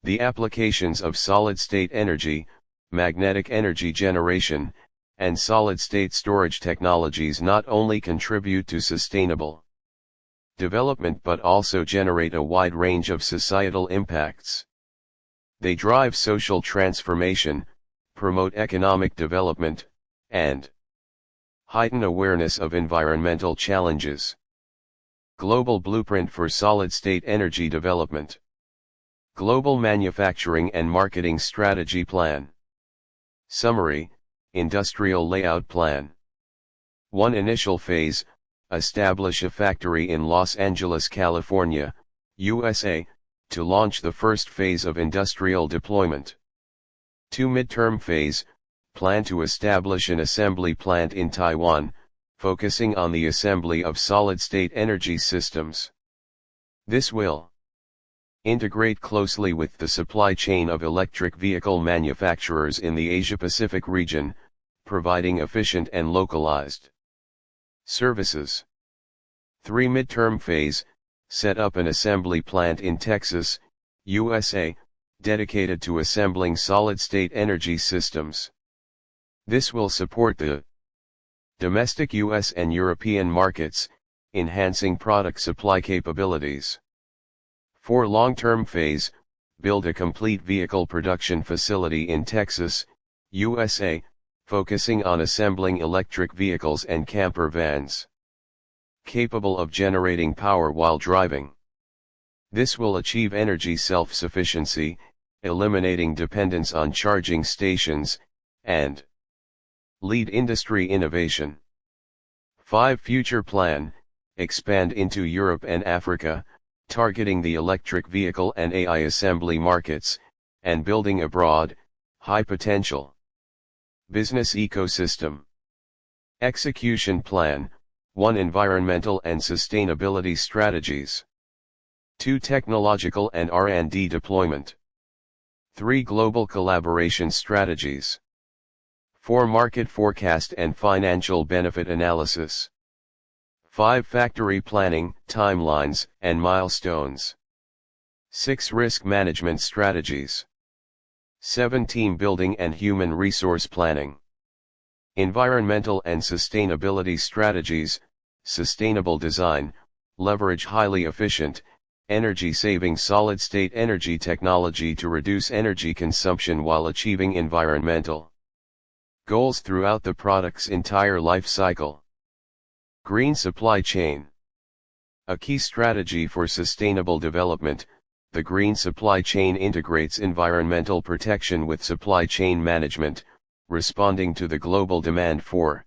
the applications of solid-state energy, magnetic energy generation, and solid-state storage technologies not only contribute to sustainable development but also generate a wide range of societal impacts. They drive social transformation, promote economic development, and heighten awareness of environmental challenges. Global Blueprint for Solid-State Energy Development. Global Manufacturing and Marketing Strategy Plan. Summary, Industrial Layout Plan. 1. Initial phase, establish a factory in Los Angeles, California, USA, to launch the first phase of industrial deployment. 2. Midterm phase, plan to establish an assembly plant in Taiwan, focusing on the assembly of solid-state energy systems. This will integrate closely with the supply chain of electric vehicle manufacturers in the Asia-Pacific region, providing efficient and localized services. 3. Midterm phase, set up an assembly plant in Texas, USA, dedicated to assembling solid-state energy systems. This will support the domestic US and European markets, enhancing product supply capabilities. For long-term phase, build a complete vehicle production facility in Texas, USA, focusing on assembling electric vehicles and camper vans, capable of generating power while driving. This will achieve energy self-sufficiency, eliminating dependence on charging stations, and lead industry innovation. 5. Future plan: expand into Europe and Africa, targeting the electric vehicle and AI assembly markets, and building a broad, high-potential business ecosystem. Execution plan: 1. Environmental and sustainability strategies. 2. Technological and R&D deployment. 3. Global collaboration strategies. 4. Market forecast and financial benefit analysis. 5. Factory planning, timelines, and milestones. 6. Risk management strategies. 7. Team building and human resource planning. Environmental and sustainability strategies: sustainable design, leverage highly efficient, energy-saving solid-state energy technology to reduce energy consumption while achieving environmental goals throughout the product's entire life cycle. Green supply chain. A key strategy for sustainable development, the green supply chain integrates environmental protection with supply chain management, responding to the global demand for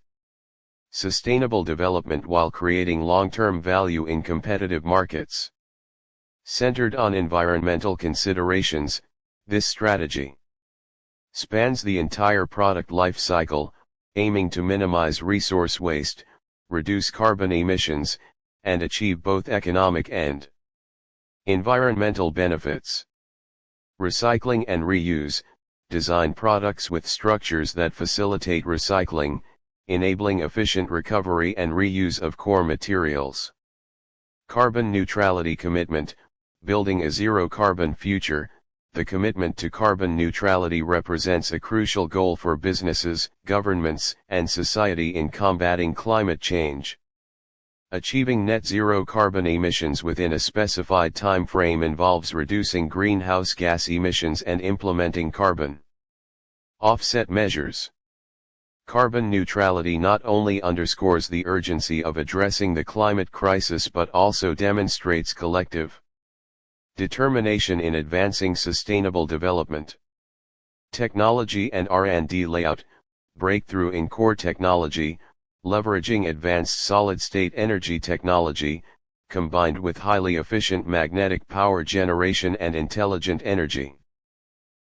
sustainable development while creating long-term value in competitive markets. Centered on environmental considerations, this strategy spans the entire product life cycle, aiming to minimize resource waste, reduce carbon emissions, and achieve both economic and environmental benefits. Recycling and reuse: design products with structures that facilitate recycling, enabling efficient recovery and reuse of core materials. Carbon neutrality commitment: building a zero-carbon future. The commitment to carbon neutrality represents a crucial goal for businesses, governments, and society in combating climate change. Achieving net zero carbon emissions within a specified time frame involves reducing greenhouse gas emissions and implementing carbon offset measures. Carbon neutrality not only underscores the urgency of addressing the climate crisis but also demonstrates collective determination in advancing sustainable development. Technology and R&D layout: breakthrough in core technology, leveraging advanced solid-state energy technology, combined with highly efficient magnetic power generation and intelligent energy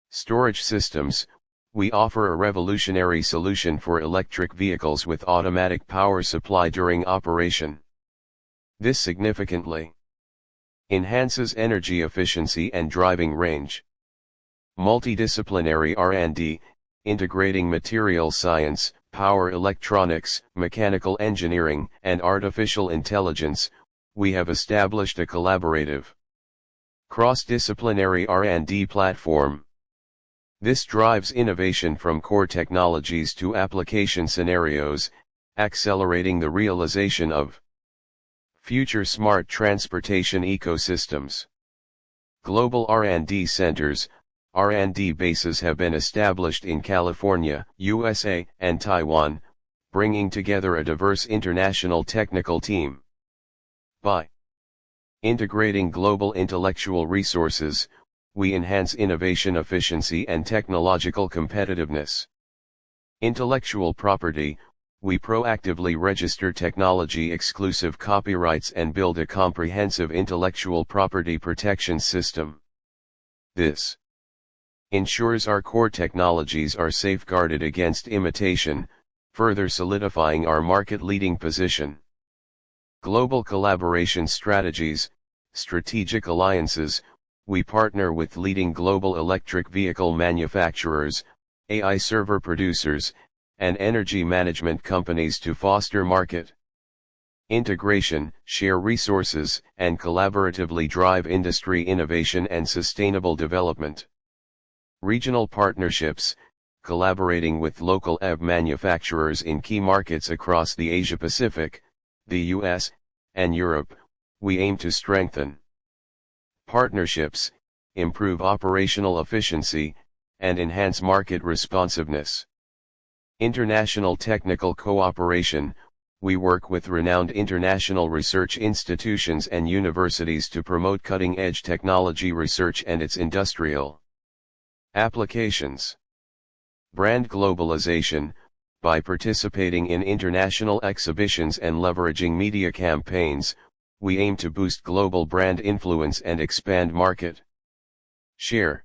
storage systems. We offer a revolutionary solution for electric vehicles with automatic power supply during operation. This significantly enhances energy efficiency and driving range. Multidisciplinary R&D, integrating material science, power electronics, mechanical engineering, and artificial intelligence. We have established a collaborative, cross-disciplinary R&D platform. This drives innovation from core technologies to application scenarios, accelerating the realization of future smart transportation ecosystems. Global R&D centers: R&D bases have been established in California, USA, and Taiwan, bringing together a diverse international technical team. By integrating global intellectual resources, we enhance innovation efficiency and technological competitiveness. Intellectual property: we proactively register technology-exclusive copyrights and build a comprehensive intellectual property protection system. This ensures our core technologies are safeguarded against imitation, further solidifying our market-leading position. Global collaboration strategies: strategic alliances: we partner with leading global electric vehicle manufacturers, AI server producers, and energy management companies to foster market integration, share resources, and collaboratively drive industry innovation and sustainable development. Regional partnerships, collaborating with local EV manufacturers in key markets across the Asia-Pacific, the US, and Europe, we aim to strengthen partnerships, improve operational efficiency, and enhance market responsiveness. International technical cooperation, we work with renowned international research institutions and universities to promote cutting-edge technology research and its industrial applications. Brand globalization, by participating in international exhibitions and leveraging media campaigns, we aim to boost global brand influence and expand market share.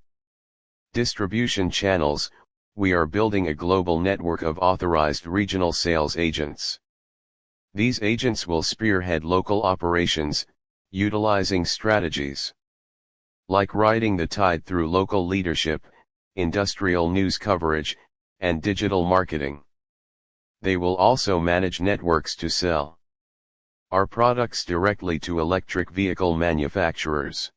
Distribution channels, we are building a global network of authorized regional sales agents. These agents will spearhead local operations, utilizing strategies like riding the tide through local leadership, industrial news coverage, and digital marketing. They will also manage networks to sell our products directly to electric vehicle manufacturers.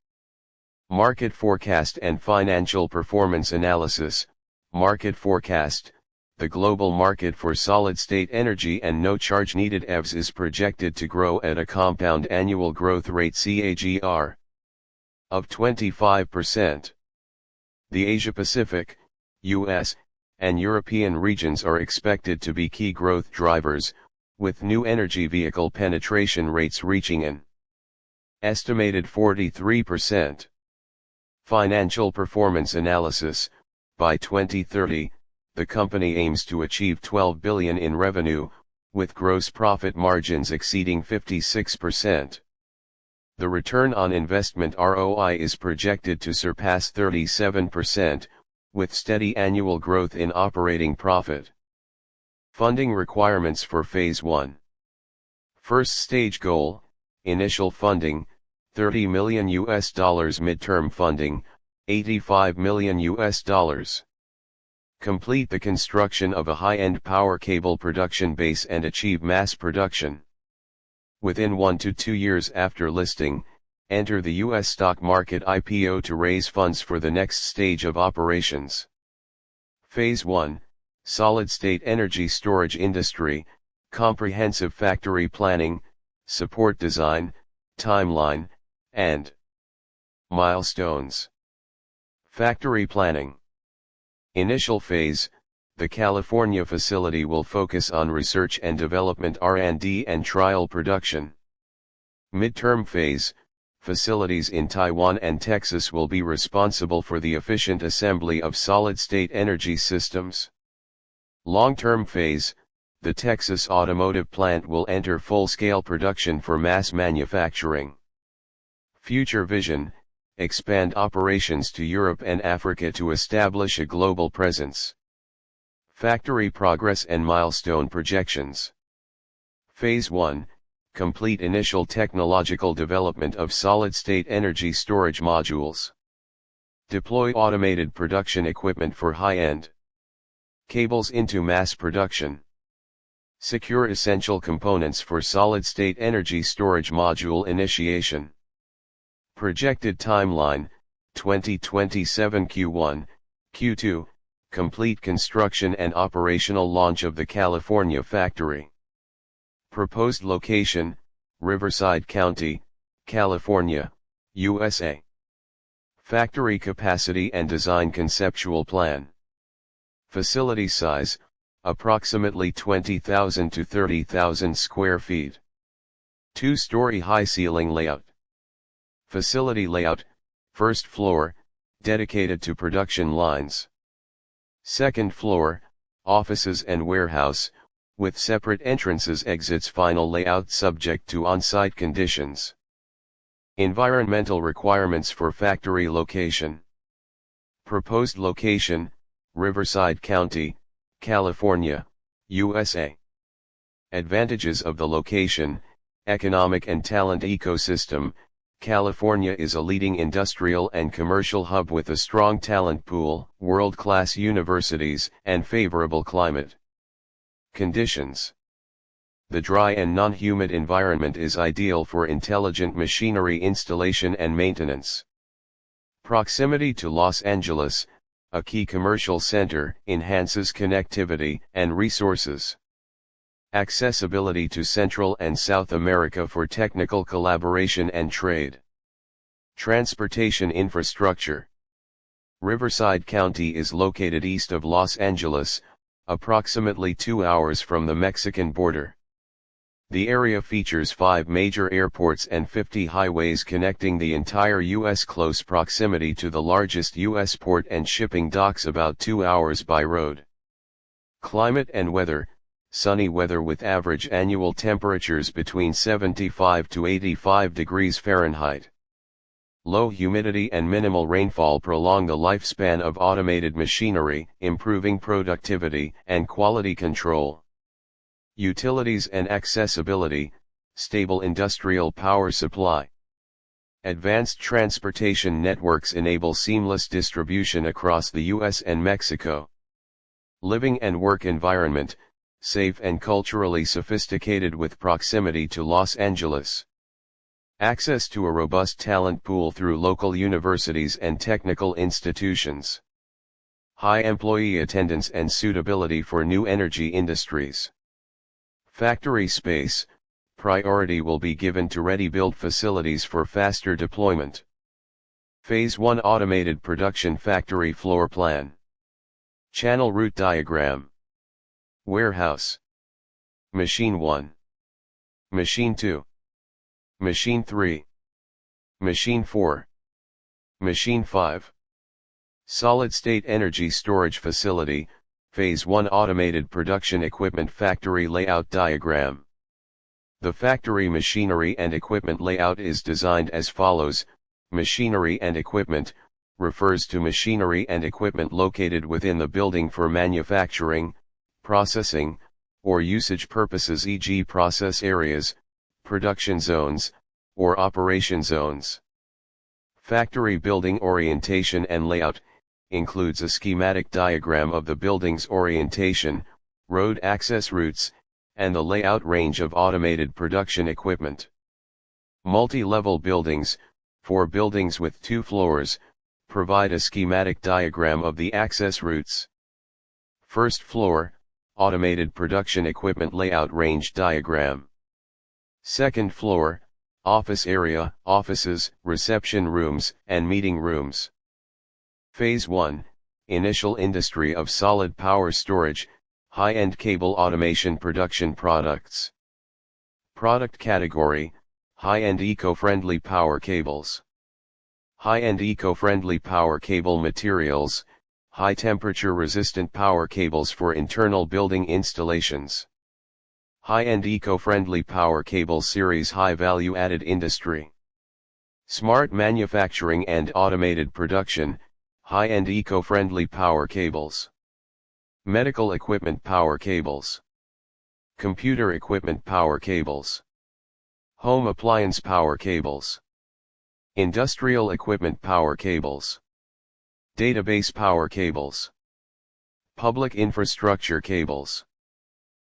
Market forecast and financial performance analysis. Market forecast. The global market for solid-state energy and no-charge needed EVs is projected to grow at a compound annual growth rate (CAGR) of 25%. The Asia-Pacific, US, and European regions are expected to be key growth drivers, with new energy vehicle penetration rates reaching an estimated 43%. Financial performance analysis. By 2030, the company aims to achieve $12 billion in revenue, with gross profit margins exceeding 56%. The return on investment (ROI) is projected to surpass 37%, with steady annual growth in operating profit. Funding requirements for Phase 1. First stage goal, initial funding, $30 million midterm funding, $85 million. Complete the construction of a high-end power cable production base and achieve mass production. Within 1 to 2 years after listing, enter the U.S. stock market IPO to raise funds for the next stage of operations. Phase 1, Solid-State Energy Storage Industry, Comprehensive Factory Planning, Support Design, Timeline, and Milestones. Factory Planning. Initial phase, the California facility will focus on research and development (R&D) and trial production. Midterm phase, facilities in Taiwan and Texas will be responsible for the efficient assembly of solid-state energy systems. Long-term phase, the Texas automotive plant will enter full-scale production for mass manufacturing. Future vision, expand operations to Europe and Africa to establish a global presence. Factory progress and milestone projections. Phase 1, complete initial technological development of solid-state energy storage modules. Deploy automated production equipment for high-end cables into mass production. Secure essential components for solid-state energy storage module initiation. Projected timeline, 2027 Q1, Q2, complete construction and operational launch of the California factory. Proposed location, Riverside County, California, USA. Factory capacity and design conceptual plan. Facility size, approximately 20,000 to 30,000 square feet. 2-story high ceiling layout. Facility layout, first floor, dedicated to production lines. Second floor, offices and warehouse, with separate entrances exits. Final layout subject to on-site conditions. Environmental requirements for factory location. Proposed location, Riverside County, California, USA. Advantages of the location, economic and talent ecosystem. California is a leading industrial and commercial hub with a strong talent pool, world-class universities, and favorable climate conditions. The dry and non-humid environment is ideal for intelligent machinery installation and maintenance. Proximity to Los Angeles, a key commercial center, enhances connectivity and resources. Accessibility to Central and South America for technical collaboration and trade. Transportation infrastructure. Riverside County is located east of Los Angeles, approximately 2 hours from the Mexican border. The area features 5 major airports and 50 highways connecting the entire U.S. Close proximity to the largest U.S. port and shipping docks, about 2 hours by road. Climate and weather: sunny weather with average annual temperatures between 75 to 85 degrees Fahrenheit. Low humidity and minimal rainfall prolong the lifespan of automated machinery, improving productivity and quality control. Utilities and accessibility: stable industrial power supply. Advanced transportation networks enable seamless distribution across the U.S. and Mexico. Living and work environment: safe and culturally sophisticated with proximity to Los Angeles. Access to a robust talent pool through local universities and technical institutions. High employee attendance and suitability for new energy industries. Factory space: priority will be given to ready-built facilities for faster deployment. Phase 1 Automated Production Factory Floor Plan. Channel Route Diagram. Warehouse. Machine 1. Machine 2. Machine 3. Machine 4. Machine 5. Solid-state energy storage facility. Phase 1 Automated Production Equipment Factory Layout Diagram. The factory machinery and equipment layout is designed as follows. Machinery and equipment refers to machinery and equipment located within the building for manufacturing, processing, or usage purposes, e.g. process areas, production zones, or operation zones. Factory building orientation and layout includes a schematic diagram of the building's orientation, road access routes, and the layout range of automated production equipment. Multi-level buildings, for buildings with 2 floors, provide a schematic diagram of the access routes. First floor, automated production equipment layout range diagram. Second floor, office area, offices, reception rooms, and meeting rooms. Phase 1, Initial Industry of Solid Power Storage, High-End Cable Automation Production Products. Product Category: High-End Eco-Friendly Power Cables. High-End Eco-Friendly Power Cable Materials: High-Temperature Resistant Power Cables for Internal Building Installations. High-End Eco-Friendly Power Cable Series. High Value Added Industry. Smart Manufacturing and Automated Production, High-End Eco-Friendly Power Cables. Medical Equipment Power Cables. Computer Equipment Power Cables. Home Appliance Power Cables. Industrial Equipment Power Cables. Database Power Cables. Public Infrastructure Cables.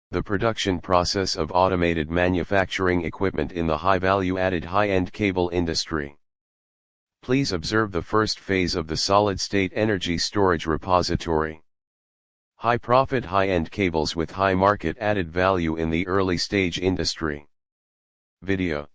The production process of automated manufacturing equipment in the high-value-added high-end cable industry. Please observe the first phase of the solid-state energy storage repository. High-profit high-end cables with high market added value in the early-stage industry. Video.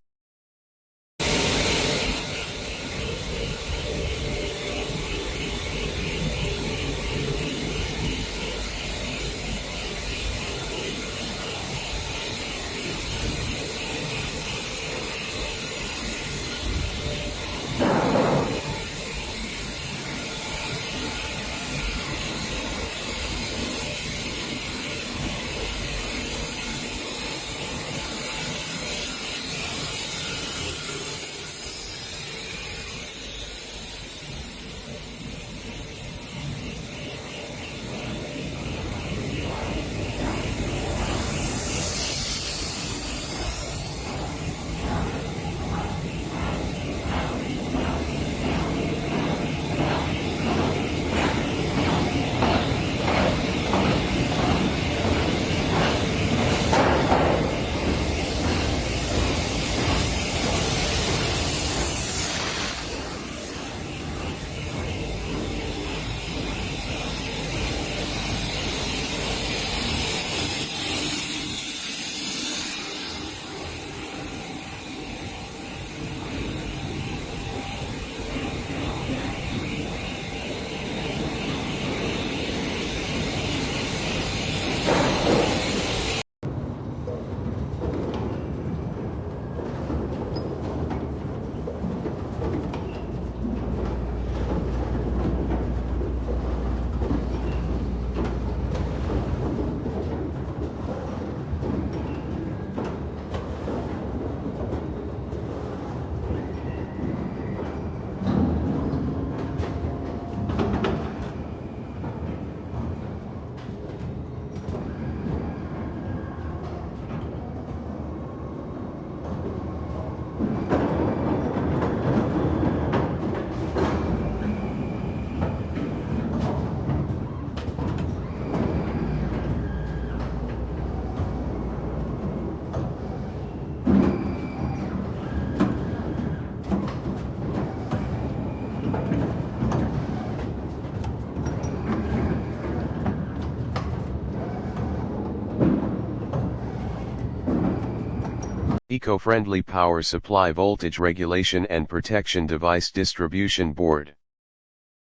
Eco-friendly power supply voltage regulation and protection device distribution board.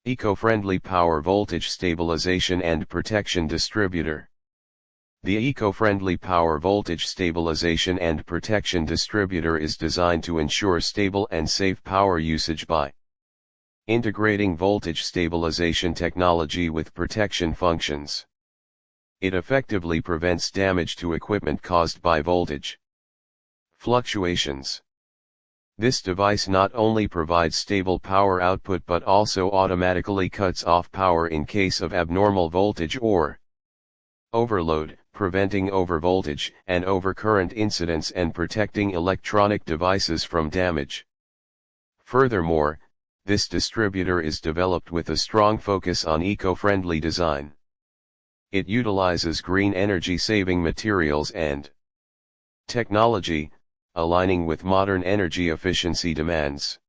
Eco-friendly power voltage stabilization and protection distributor. The eco-friendly power voltage stabilization and protection distributor is designed to ensure stable and safe power usage by integrating voltage stabilization technology with protection functions. It effectively prevents damage to equipment caused by voltage fluctuations. This device not only provides stable power output but also automatically cuts off power in case of abnormal voltage or overload, preventing overvoltage and overcurrent incidents and protecting electronic devices from damage. Furthermore, this distributor is developed with a strong focus on eco-friendly design. It utilizes green energy-saving materials and technology, aligning with modern energy efficiency demands.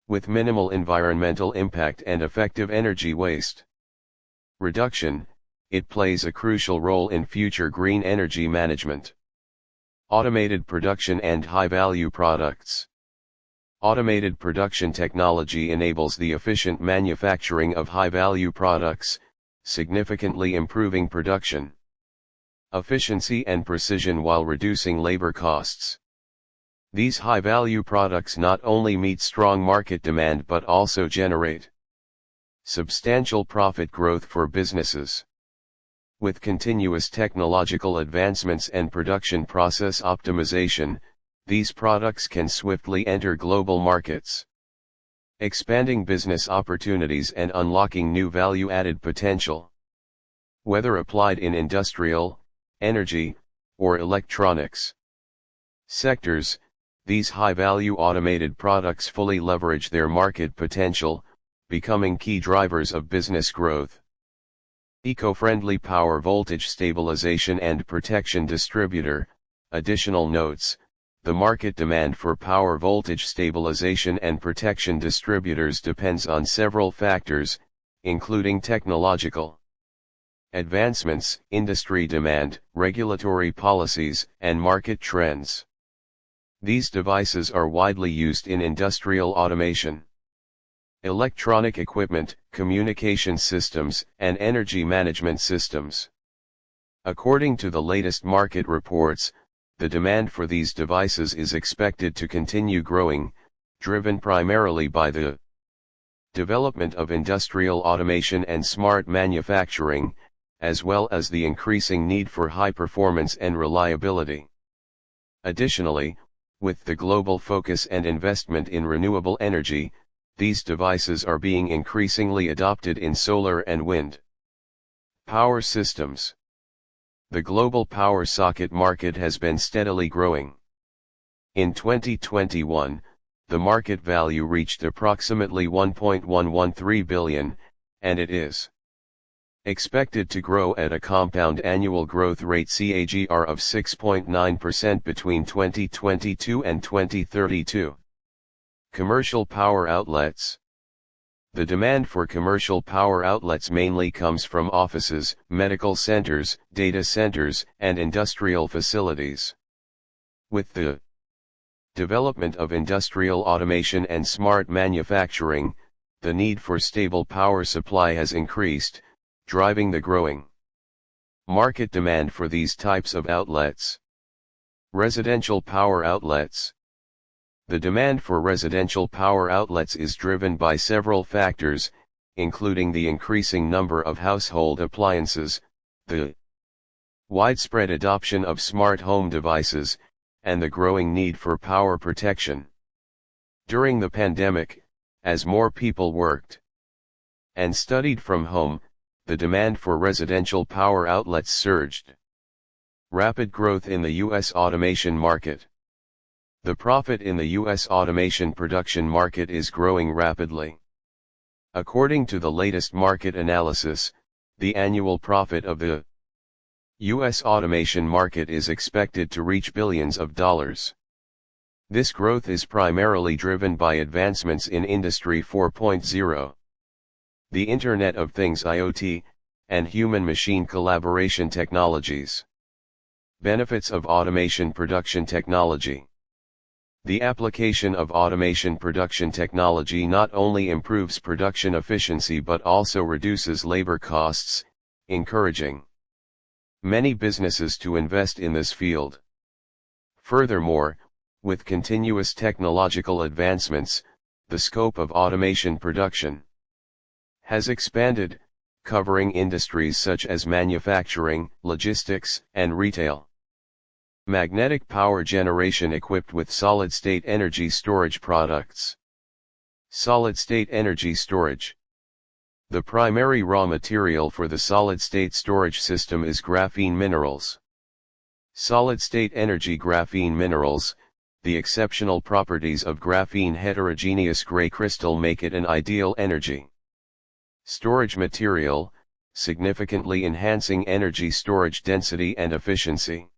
With minimal environmental impact and effective energy waste reduction, it plays a crucial role in future green energy management. Automated production and high-value products. Automated production technology enables the efficient manufacturing of high-value products, significantly improving production efficiency and precision while reducing labor costs. These high-value products not only meet strong market demand but also generate substantial profit growth for businesses. With continuous technological advancements and production process optimization, these products can swiftly enter global markets, expanding business opportunities and unlocking new value-added potential. Whether applied in industrial, energy, or electronics sectors, these high-value automated products fully leverage their market potential, becoming key drivers of business growth. Eco-friendly power voltage stabilization and protection distributor. Additional notes: the market demand for power voltage stabilization and protection distributors depends on several factors, including technological advancements, industry demand, regulatory policies, and market trends. These devices are widely used in industrial automation, electronic equipment, communication systems, and energy management systems. According to the latest market reports, the demand for these devices is expected to continue growing, driven primarily by the development of industrial automation and smart manufacturing, as well as the increasing need for high performance and reliability. Additionally, with the global focus and investment in renewable energy, these devices are being increasingly adopted in solar and wind power systems. The global power socket market has been steadily growing. In 2021, the market value reached approximately $1.113 billion, and it is expected to grow at a compound annual growth rate (CAGR) of 6.9% between 2022 and 2032. Commercial power outlets. The demand for commercial power outlets mainly comes from offices, medical centers, data centers, and industrial facilities. With the development of industrial automation and smart manufacturing, the need for stable power supply has increased, driving the growing market demand for these types of outlets. Residential power outlets. The demand for residential power outlets is driven by several factors, including the increasing number of household appliances, the widespread adoption of smart home devices, and the growing need for power protection. During the pandemic, as more people worked and studied from home, the demand for residential power outlets surged. Rapid growth in the U.S. automation market. The profit in the U.S. automation production market is growing rapidly. According to the latest market analysis, the annual profit of the U.S. automation market is expected to reach billions of dollars. This growth is primarily driven by advancements in Industry 4.0. The Internet of Things (IoT), and human-machine collaboration technologies. Benefits of automation production technology. The application of automation production technology not only improves production efficiency but also reduces labor costs, encouraging many businesses to invest in this field. Furthermore, with continuous technological advancements, the scope of automation production has expanded, covering industries such as manufacturing, logistics, and retail. Magnetic power generation equipped with solid-state energy storage products. Solid-state energy storage. The primary raw material for the solid-state storage system is graphene minerals. Solid-state energy graphene minerals, the exceptional properties of graphene heterogeneous gray crystal make it an ideal energy storage material, significantly enhancing energy storage density and efficiency.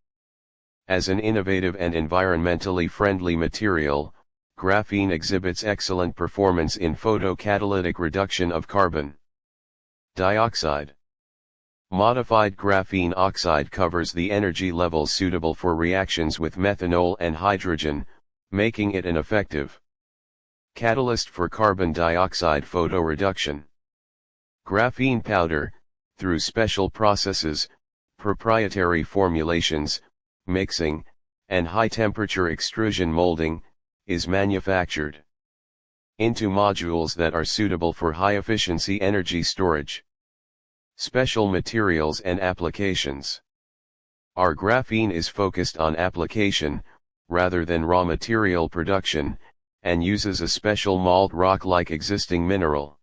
As an innovative and environmentally friendly material, graphene exhibits excellent performance in photocatalytic reduction of carbon dioxide. Modified graphene oxide covers the energy levels suitable for reactions with methanol and hydrogen, making it an effective catalyst for carbon dioxide photoreduction. Graphene powder, through special processes, proprietary formulations, mixing, and high-temperature extrusion molding, is manufactured into modules that are suitable for high-efficiency energy storage. Special materials and applications. Our graphene is focused on application, rather than raw material production, and uses a special mold rock-like existing mineral.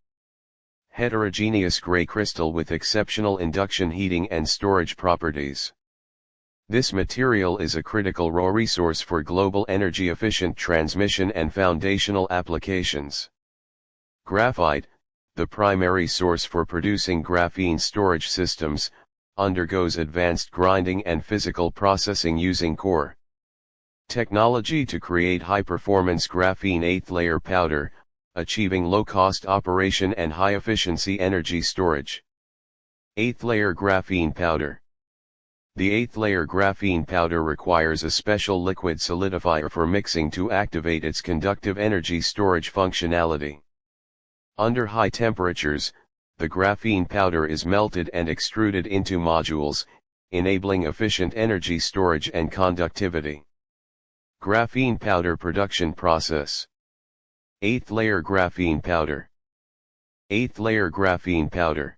Heterogeneous gray crystal with exceptional induction heating and storage properties. This material is a critical raw resource for global energy-efficient transmission and foundational applications. Graphite, the primary source for producing graphene storage systems, undergoes advanced grinding and physical processing using core technology to create high-performance graphene 8th-layer powder, achieving low-cost operation and high-efficiency energy storage. 8th-layer graphene powder. The 8th-layer graphene powder requires a special liquid solidifier for mixing to activate its conductive energy storage functionality. Under high temperatures, the graphene powder is melted and extruded into modules, enabling efficient energy storage and conductivity. Graphene powder production process. 8th-layer graphene powder. 8th-layer graphene powder.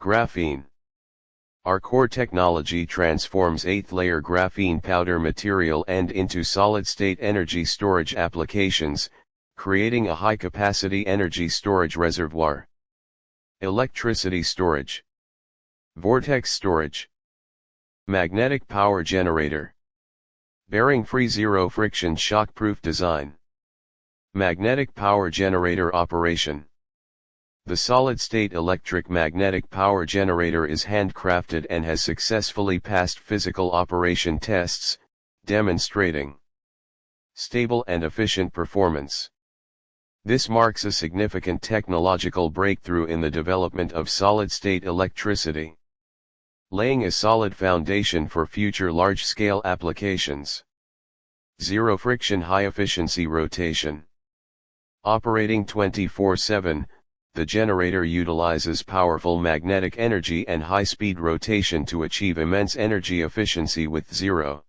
Graphene. Our core technology transforms 8th-layer graphene powder material and into solid-state energy storage applications, creating a high-capacity energy storage reservoir. Electricity storage. Vortex storage. Magnetic power generator. Bearing-free zero-friction shock-proof design. Magnetic power generator operation. The solid-state electric magnetic power generator is handcrafted and has successfully passed physical operation tests, demonstrating stable and efficient performance. This marks a significant technological breakthrough in the development of solid-state electricity, laying a solid foundation for future large-scale applications. Zero-friction high-efficiency rotation. Operating 24/7, the generator utilizes powerful magnetic energy and high-speed rotation to achieve immense energy efficiency with zero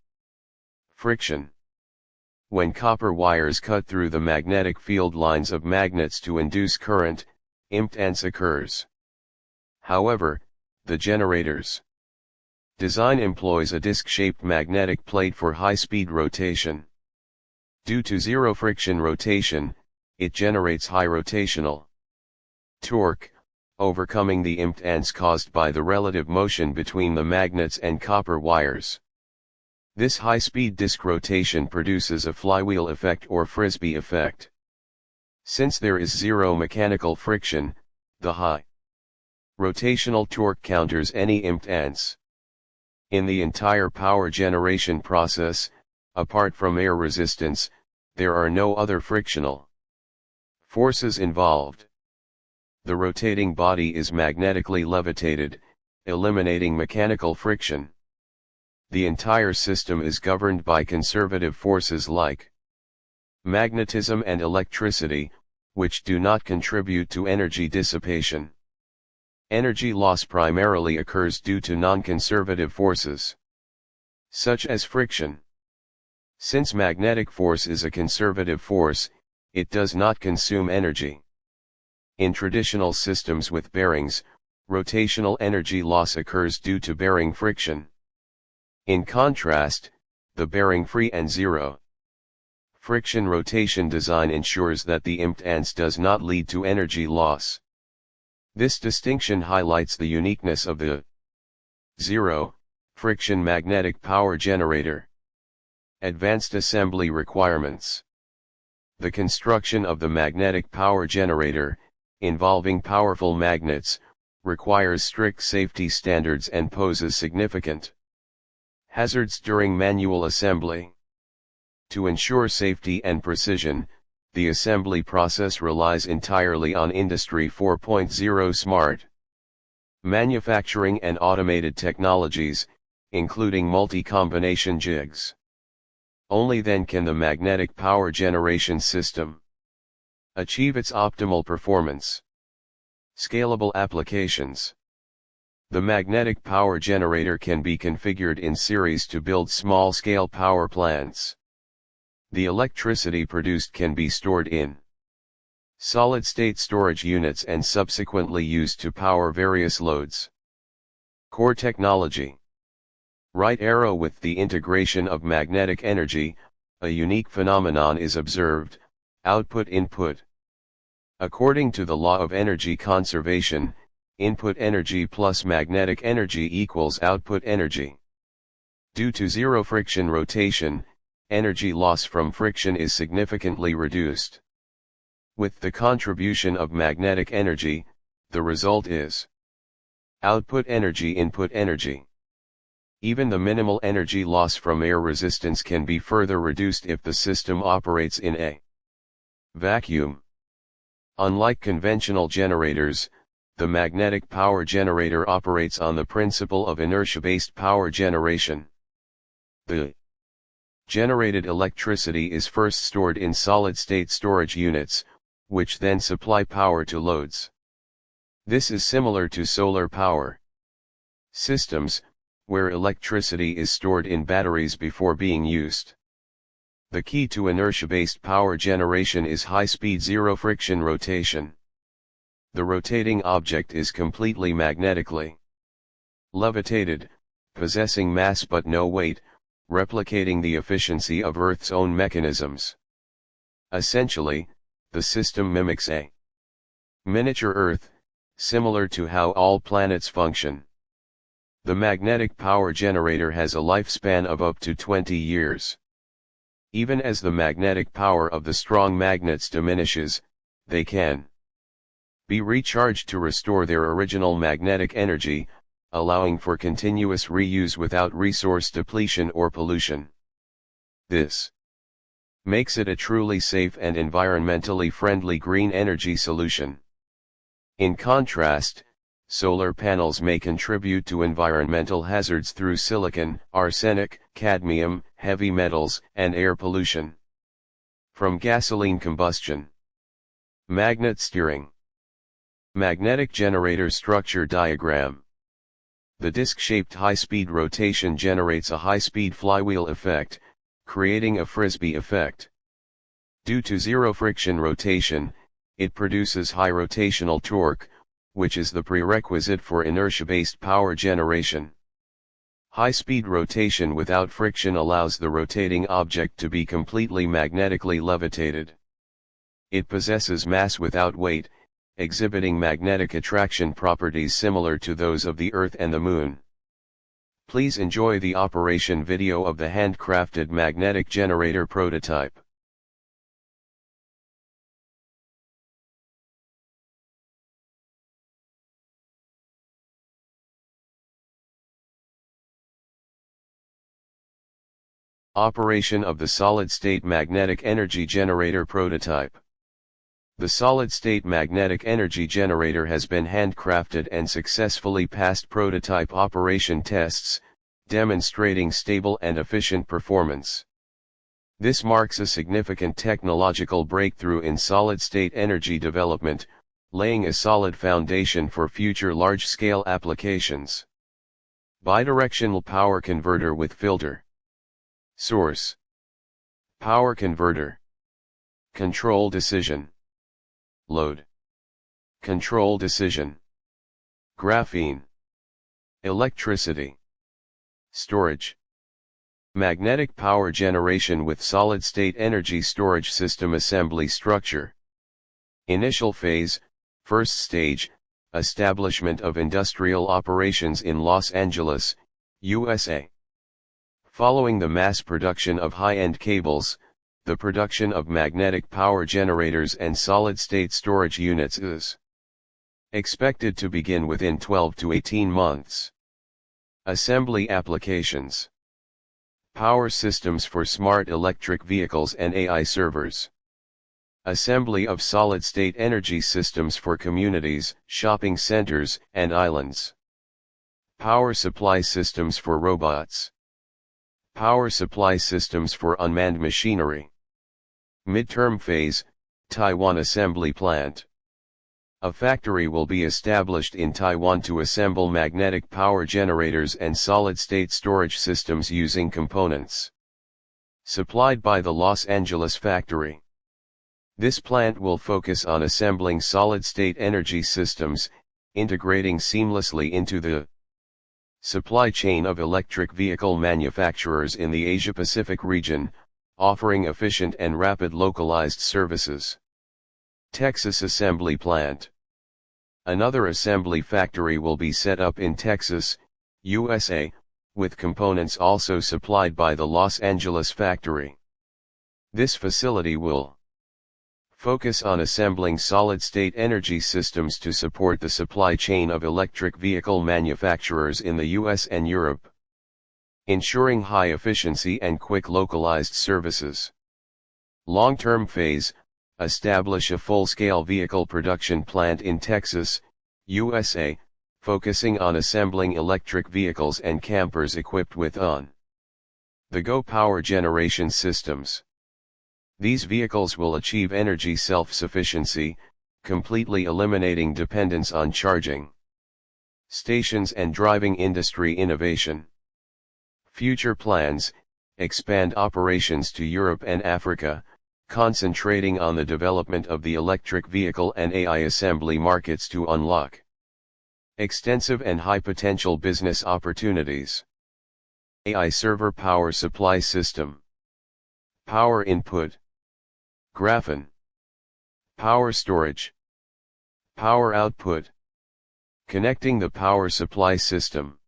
friction. When copper wires cut through the magnetic field lines of magnets to induce current, impedance occurs. However, the generator's design employs a disc-shaped magnetic plate for high-speed rotation. Due to zero-friction rotation, it generates high rotational torque, overcoming the impedance caused by the relative motion between the magnets and copper wires. This high-speed disk rotation produces a flywheel effect or frisbee effect. Since there is zero mechanical friction, the high rotational torque counters any impedance. In the entire power generation process, apart from air resistance, there are no other frictional forces involved. The rotating body is magnetically levitated, eliminating mechanical friction. the entire system is governed by conservative forces like magnetism and electricity, which do not contribute to energy dissipation. Energy loss primarily occurs due to non-conservative forces, such as friction. Since magnetic force is a conservative force, it does not consume energy. In traditional systems with bearings, rotational energy loss occurs due to bearing friction. In contrast, the bearing-free and zero friction rotation design ensures that the impedance does not lead to energy loss. This distinction highlights the uniqueness of the zero friction magnetic power generator. Advanced assembly requirements. The construction of the magnetic power generator, involving powerful magnets, requires strict safety standards and poses significant hazards during manual assembly. To ensure safety and precision, the assembly process relies entirely on Industry 4.0 smart manufacturing and automated technologies, including multi-combination jigs. Only then can the magnetic power generation system achieve its optimal performance. Scalable applications. The magnetic power generator can be configured in series to build small-scale power plants. The electricity produced can be stored in solid-state storage units and subsequently used to power various loads. Core technology. Right arrow. With the integration of magnetic energy, a unique phenomenon is observed: output-input. According to the law of energy conservation, input energy plus magnetic energy equals output energy. Due to zero friction rotation, energy loss from friction is significantly reduced. With the contribution of magnetic energy, the result is output energy, input energy. Even the minimal energy loss from air resistance can be further reduced if the system operates in a vacuum. Unlike conventional generators, the magnetic power generator operates on the principle of inertia-based power generation. The generated electricity is first stored in solid-state storage units, which then supply power to loads. This is similar to solar power systems, where electricity is stored in batteries before being used. The key to inertia-based power generation is high-speed zero-friction rotation. The rotating object is completely magnetically levitated, possessing mass but no weight, replicating the efficiency of Earth's own mechanisms. Essentially, the system mimics a miniature Earth, similar to how all planets function. The magnetic power generator has a lifespan of up to 20 years. Even as the magnetic power of the strong magnets diminishes, they can be recharged to restore their original magnetic energy, allowing for continuous reuse without resource depletion or pollution. This makes it a truly safe and environmentally friendly green energy solution. In contrast, solar panels may contribute to environmental hazards through silicon, arsenic, cadmium, heavy metals, and air pollution from gasoline combustion. Magnet steering. Magnetic generator structure diagram. The disc-shaped high-speed rotation generates a high-speed flywheel effect, creating a frisbee effect. Due to zero friction rotation, it produces high rotational torque, which is the prerequisite for inertia-based power generation. High-speed rotation without friction allows the rotating object to be completely magnetically levitated. It possesses mass without weight, exhibiting magnetic attraction properties similar to those of the Earth and the Moon. Please enjoy the operation video of the handcrafted magnetic generator prototype. Operation of the solid-state magnetic energy generator prototype. The solid-state magnetic energy generator has been handcrafted and successfully passed prototype operation tests, demonstrating stable and efficient performance. This marks a significant technological breakthrough in solid-state energy development, laying a solid foundation for future large-scale applications. Bidirectional power converter with filter. Source: power converter. Control decision. Load. Control decision. Graphene. Electricity. Storage. Magnetic power generation with solid-state energy storage system assembly structure. Initial phase, first stage, establishment of industrial operations in Los Angeles, USA. Following the mass production of high-end cables, the production of magnetic power generators and solid-state storage units is expected to begin within 12 to 18 months. Assembly applications. Power systems for smart electric vehicles and AI servers. Assembly of solid-state energy systems for communities, shopping centers, and islands. Power supply systems for robots. Power supply systems for unmanned machinery. Midterm phase, Taiwan assembly plant. A factory will be established in Taiwan to assemble magnetic power generators and solid-state storage systems using components supplied by the Los Angeles factory. This plant will focus on assembling solid-state energy systems, integrating seamlessly into the supply chain of electric vehicle manufacturers in the Asia-Pacific region, offering efficient and rapid localized services. Texas assembly plant. Another assembly factory will be set up in Texas, USA, with components also supplied by the Los Angeles factory. This facility will focus on assembling solid-state energy systems to support the supply chain of electric vehicle manufacturers in the US and Europe, ensuring high efficiency and quick localized services. Long-term phase, establish a full-scale vehicle production plant in Texas, USA, focusing on assembling electric vehicles and campers equipped with on-the-go power generation systems. These vehicles will achieve energy self-sufficiency, completely eliminating dependence on charging stations and driving industry innovation. Future plans, expand operations to Europe and Africa, concentrating on the development of the electric vehicle and AI assembly markets to unlock extensive and high-potential business opportunities. AI server power supply system. Power input. Graphene. Power storage. Power output. Connecting the power supply system.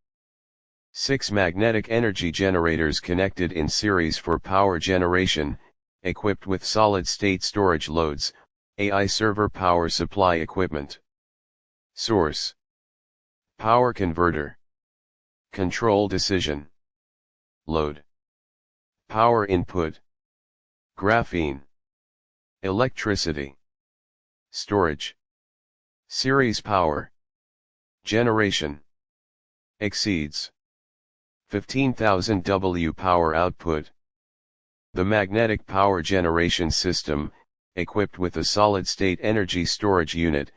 6 magnetic energy generators connected in series for power generation, equipped with solid-state storage loads, AI server power supply equipment. Source: power converter. Control decision. Load. Power input. Graphene. Electricity. Storage. Series power. Generation. Exceeds 15,000 W power output. The magnetic power generation system, equipped with a solid-state energy storage unit,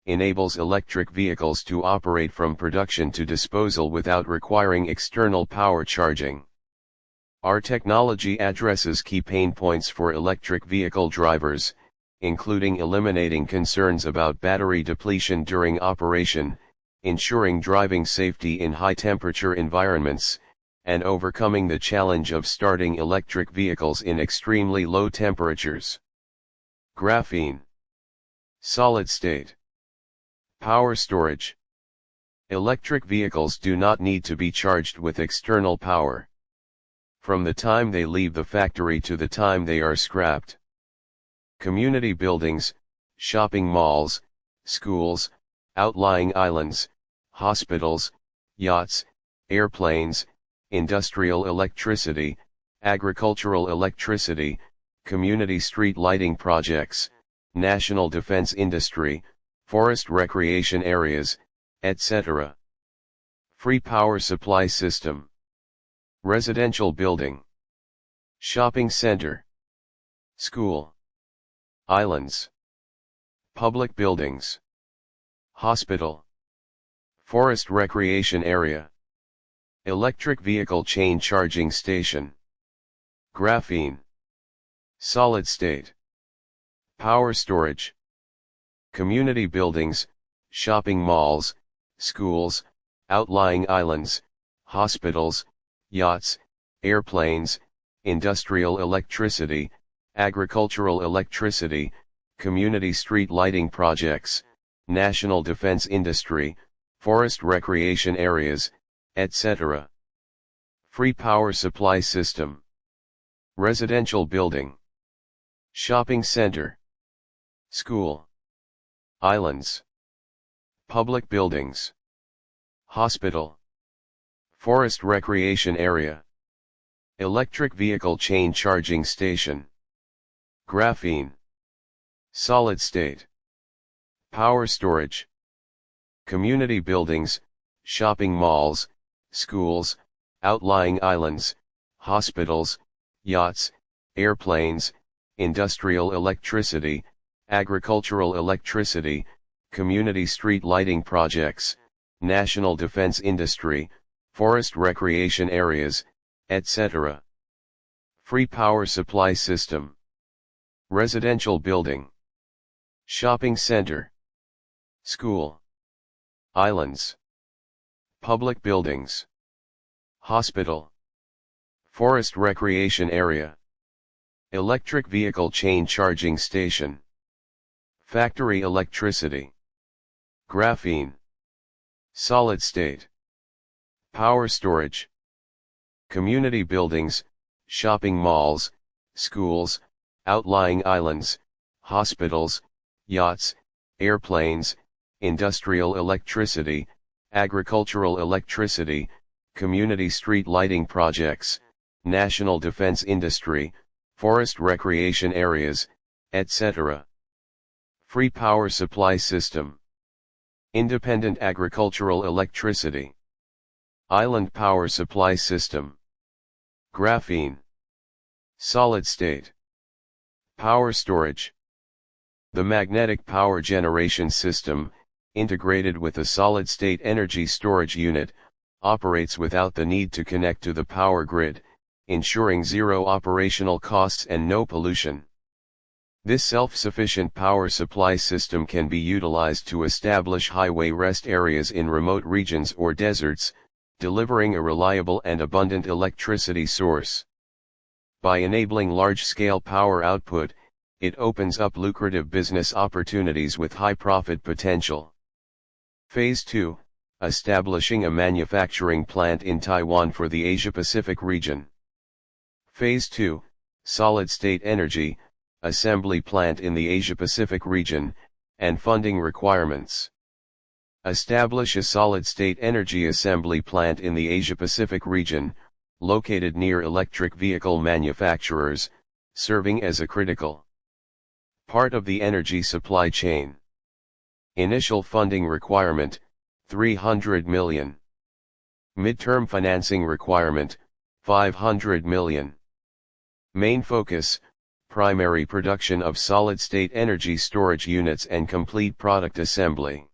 enables electric vehicles to operate from production to disposal without requiring external power charging. Our technology addresses key pain points for electric vehicle drivers, including eliminating concerns about battery depletion during operation, ensuring driving safety in high-temperature environments, and overcoming the challenge of starting electric vehicles in extremely low temperatures. Graphene. Solid-state. Power storage. Electric vehicles do not need to be charged with external power from the time they leave the factory to the time they are scrapped. Community buildings, shopping malls, schools, outlying islands, hospitals, yachts, airplanes, industrial electricity, agricultural electricity, community street lighting projects, national defense industry, forest recreation areas, etc. Free power supply system. Residential building. Shopping center. School. Islands. Public buildings. Hospital. Forest recreation area. Electric vehicle chain charging station. Graphene. Solid state. Power storage. Community buildings, shopping malls, schools, outlying islands, hospitals, yachts, airplanes, industrial electricity, agricultural electricity, community street lighting projects, national defense industry, forest recreation areas, etc. Free power supply system. Residential building. Shopping center. School. Islands. Public buildings. Hospital. Forest recreation area. Electric vehicle chain charging station. Graphene. Solid state. Power storage. Community buildings, shopping malls, schools, outlying islands, hospitals, yachts, airplanes, industrial electricity, agricultural electricity, community street lighting projects, national defense industry, forest recreation areas, etc. Free power supply system. Residential building. Shopping center. School. Islands. Public buildings. Hospital. Forest recreation area. Electric vehicle chain charging station. Factory electricity. Graphene. Solid state. Power storage. Community buildings, shopping malls, schools, outlying islands, hospitals, yachts, airplanes, industrial electricity, agricultural electricity, community street lighting projects, national defense industry, forest recreation areas, etc. Free power supply system. Independent agricultural electricity. Island power supply system. Graphene. Solid state. Power storage. The magnetic power generation system, integrated with a solid-state energy storage unit, operates without the need to connect to the power grid, ensuring zero operational costs and no pollution. This self-sufficient power supply system can be utilized to establish highway rest areas in remote regions or deserts, delivering a reliable and abundant electricity source. By enabling large-scale power output, it opens up lucrative business opportunities with high profit potential. Phase 2, establishing a manufacturing plant in Taiwan for the Asia-Pacific region. Phase 2, solid-state energy, assembly plant in the Asia-Pacific region, and funding requirements. Establish a solid-state energy assembly plant in the Asia-Pacific region, located near electric vehicle manufacturers, serving as a critical part of the energy supply chain. Initial funding requirement, 300 million. Midterm financing requirement, 500 million. Main focus, primary production of solid-state energy storage units and complete product assembly.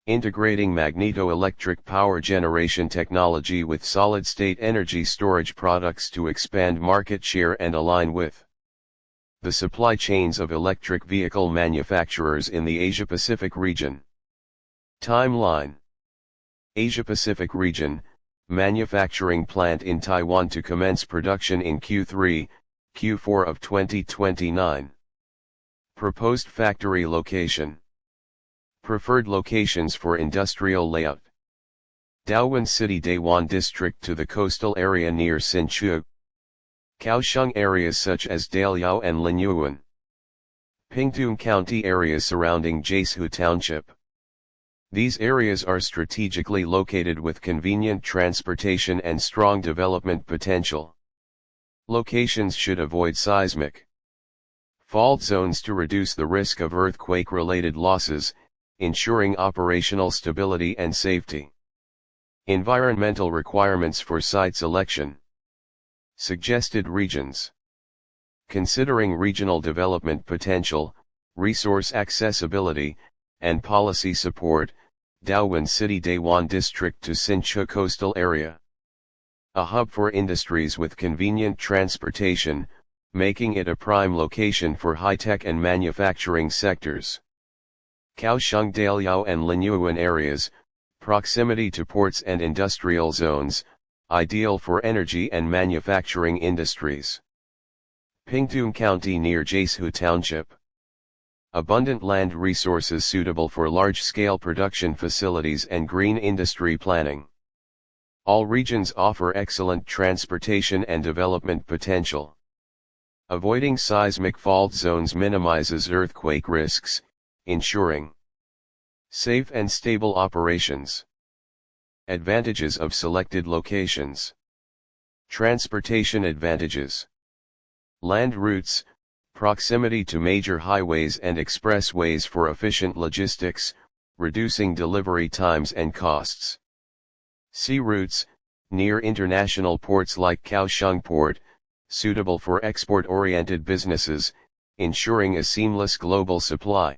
Integrating magneto-electric power generation technology with solid-state energy storage products to expand market share and align with the supply chains of electric vehicle manufacturers in the Asia-Pacific region. Timeline. Asia-Pacific region, manufacturing plant in Taiwan to commence production in Q3, Q4 of 2029. Proposed factory location. Preferred locations for industrial layout. Daowen City Dayuan District to the coastal area near Hsinchu. Kaohsiung areas such as Daliao and Linyuan. Pingtung County areas surrounding Jiasu Township. These areas are strategically located with convenient transportation and strong development potential. Locations should avoid seismic fault zones to reduce the risk of earthquake-related losses, ensuring operational stability and safety. Environmental requirements for site selection. Suggested regions. Considering regional development potential, resource accessibility, and policy support, Daewon City Daewon District to Sinchu Coastal Area. A hub for industries with convenient transportation, making it a prime location for high-tech and manufacturing sectors. Kaohsiung Daliao and Linyuan areas, proximity to ports and industrial zones, ideal for energy and manufacturing industries. Pingtung County near Jaesu Township. Abundant land resources suitable for large-scale production facilities and green industry planning. All regions offer excellent transportation and development potential. Avoiding seismic fault zones minimizes earthquake risks, ensuring safe and stable operations. Advantages of selected locations. Transportation advantages. Land routes, proximity to major highways and expressways for efficient logistics, reducing delivery times and costs. Sea routes, near international ports like Kaohsiung Port, suitable for export-oriented businesses, ensuring a seamless global supply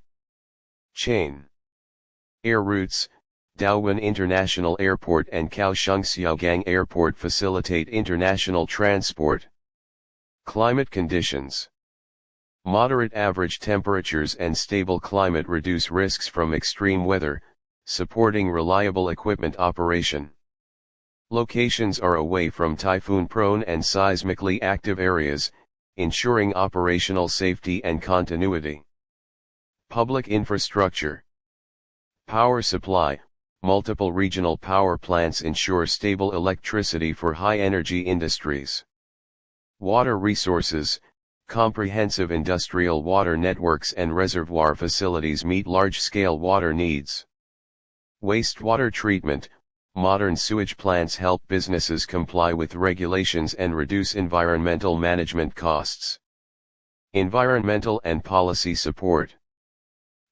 chain. Air routes, Daewon International Airport and Kaohsiung Xiaogang Airport facilitate international transport. Climate conditions. Moderate average temperatures and stable climate reduce risks from extreme weather, supporting reliable equipment operation. Locations are away from typhoon-prone and seismically active areas, ensuring operational safety and continuity. Public infrastructure. Power supply. Multiple regional power plants ensure stable electricity for high-energy industries. Water resources. Comprehensive industrial water networks and reservoir facilities meet large-scale water needs. Wastewater treatment. Modern sewage plants help businesses comply with regulations and reduce environmental management costs. Environmental and policy support.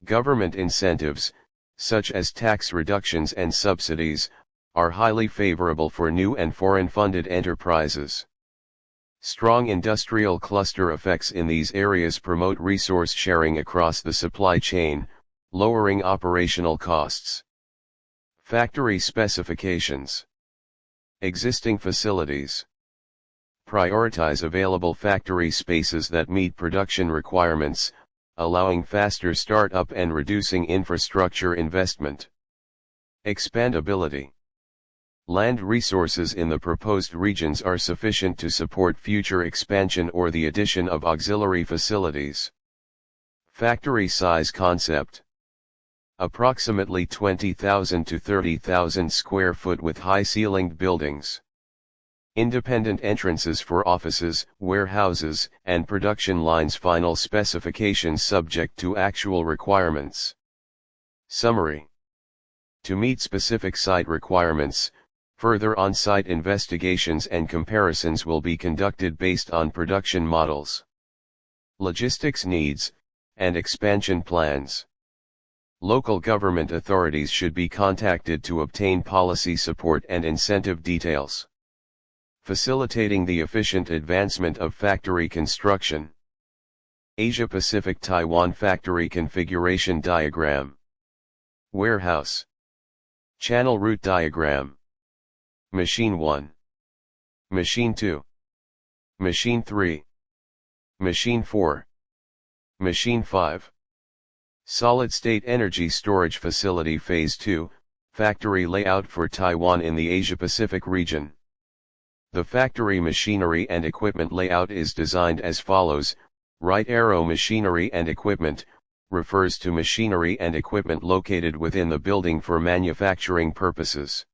Government incentives, such as tax reductions and subsidies, are highly favorable for new and foreign-funded enterprises. Strong industrial cluster effects in these areas promote resource sharing across the supply chain, lowering operational costs. Factory specifications. Existing facilities. Prioritize available factory spaces that meet production requirements, allowing faster startup and reducing infrastructure investment. Expandability. Land resources in the proposed regions are sufficient to support future expansion or the addition of auxiliary facilities. Factory size concept. Approximately 20,000 to 30,000 square foot with high-ceilinged buildings. Independent entrances for offices, warehouses, and production lines. Final specifications subject to actual requirements. Summary. To meet specific site requirements, further on-site investigations and comparisons will be conducted based on production models, logistics needs, and expansion plans. Local government authorities should be contacted to obtain policy support and incentive details. Facilitating the efficient advancement of factory construction. Asia-Pacific Taiwan Factory Configuration Diagram. Warehouse. Channel Route Diagram. Machine 1. Machine 2. Machine 3. Machine 4. Machine 5. Solid-state energy storage facility Phase 2, factory layout for Taiwan in the Asia-Pacific region. The factory machinery and equipment layout is designed as follows. Right arrow machinery and equipment, refers to machinery and equipment located within the building for manufacturing purposes.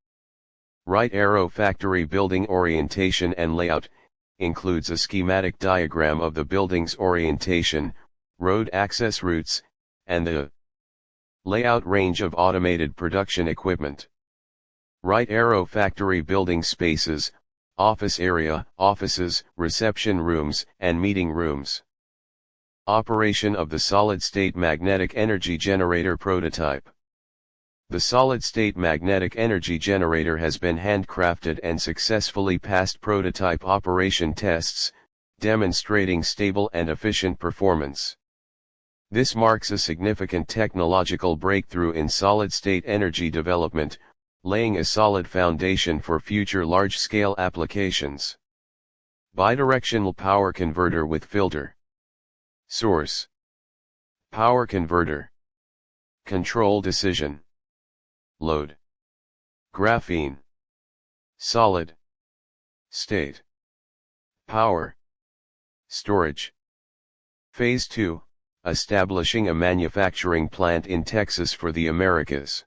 Right arrow factory building orientation and layout, includes a schematic diagram of the building's orientation, road access routes, and the layout range of automated production equipment. Right arrow factory building spaces, office area, offices, reception rooms, and meeting rooms. Operation of the solid-state magnetic energy generator prototype. The solid-state magnetic energy generator has been handcrafted and successfully passed prototype operation tests, demonstrating stable and efficient performance. This marks a significant technological breakthrough in solid-state energy development, laying a solid foundation for future large-scale applications. Bidirectional power converter with filter. Source: power converter. Control decision. Load. Graphene. Solid state. Power. Storage. Phase 2, establishing a manufacturing plant in Texas for the Americas.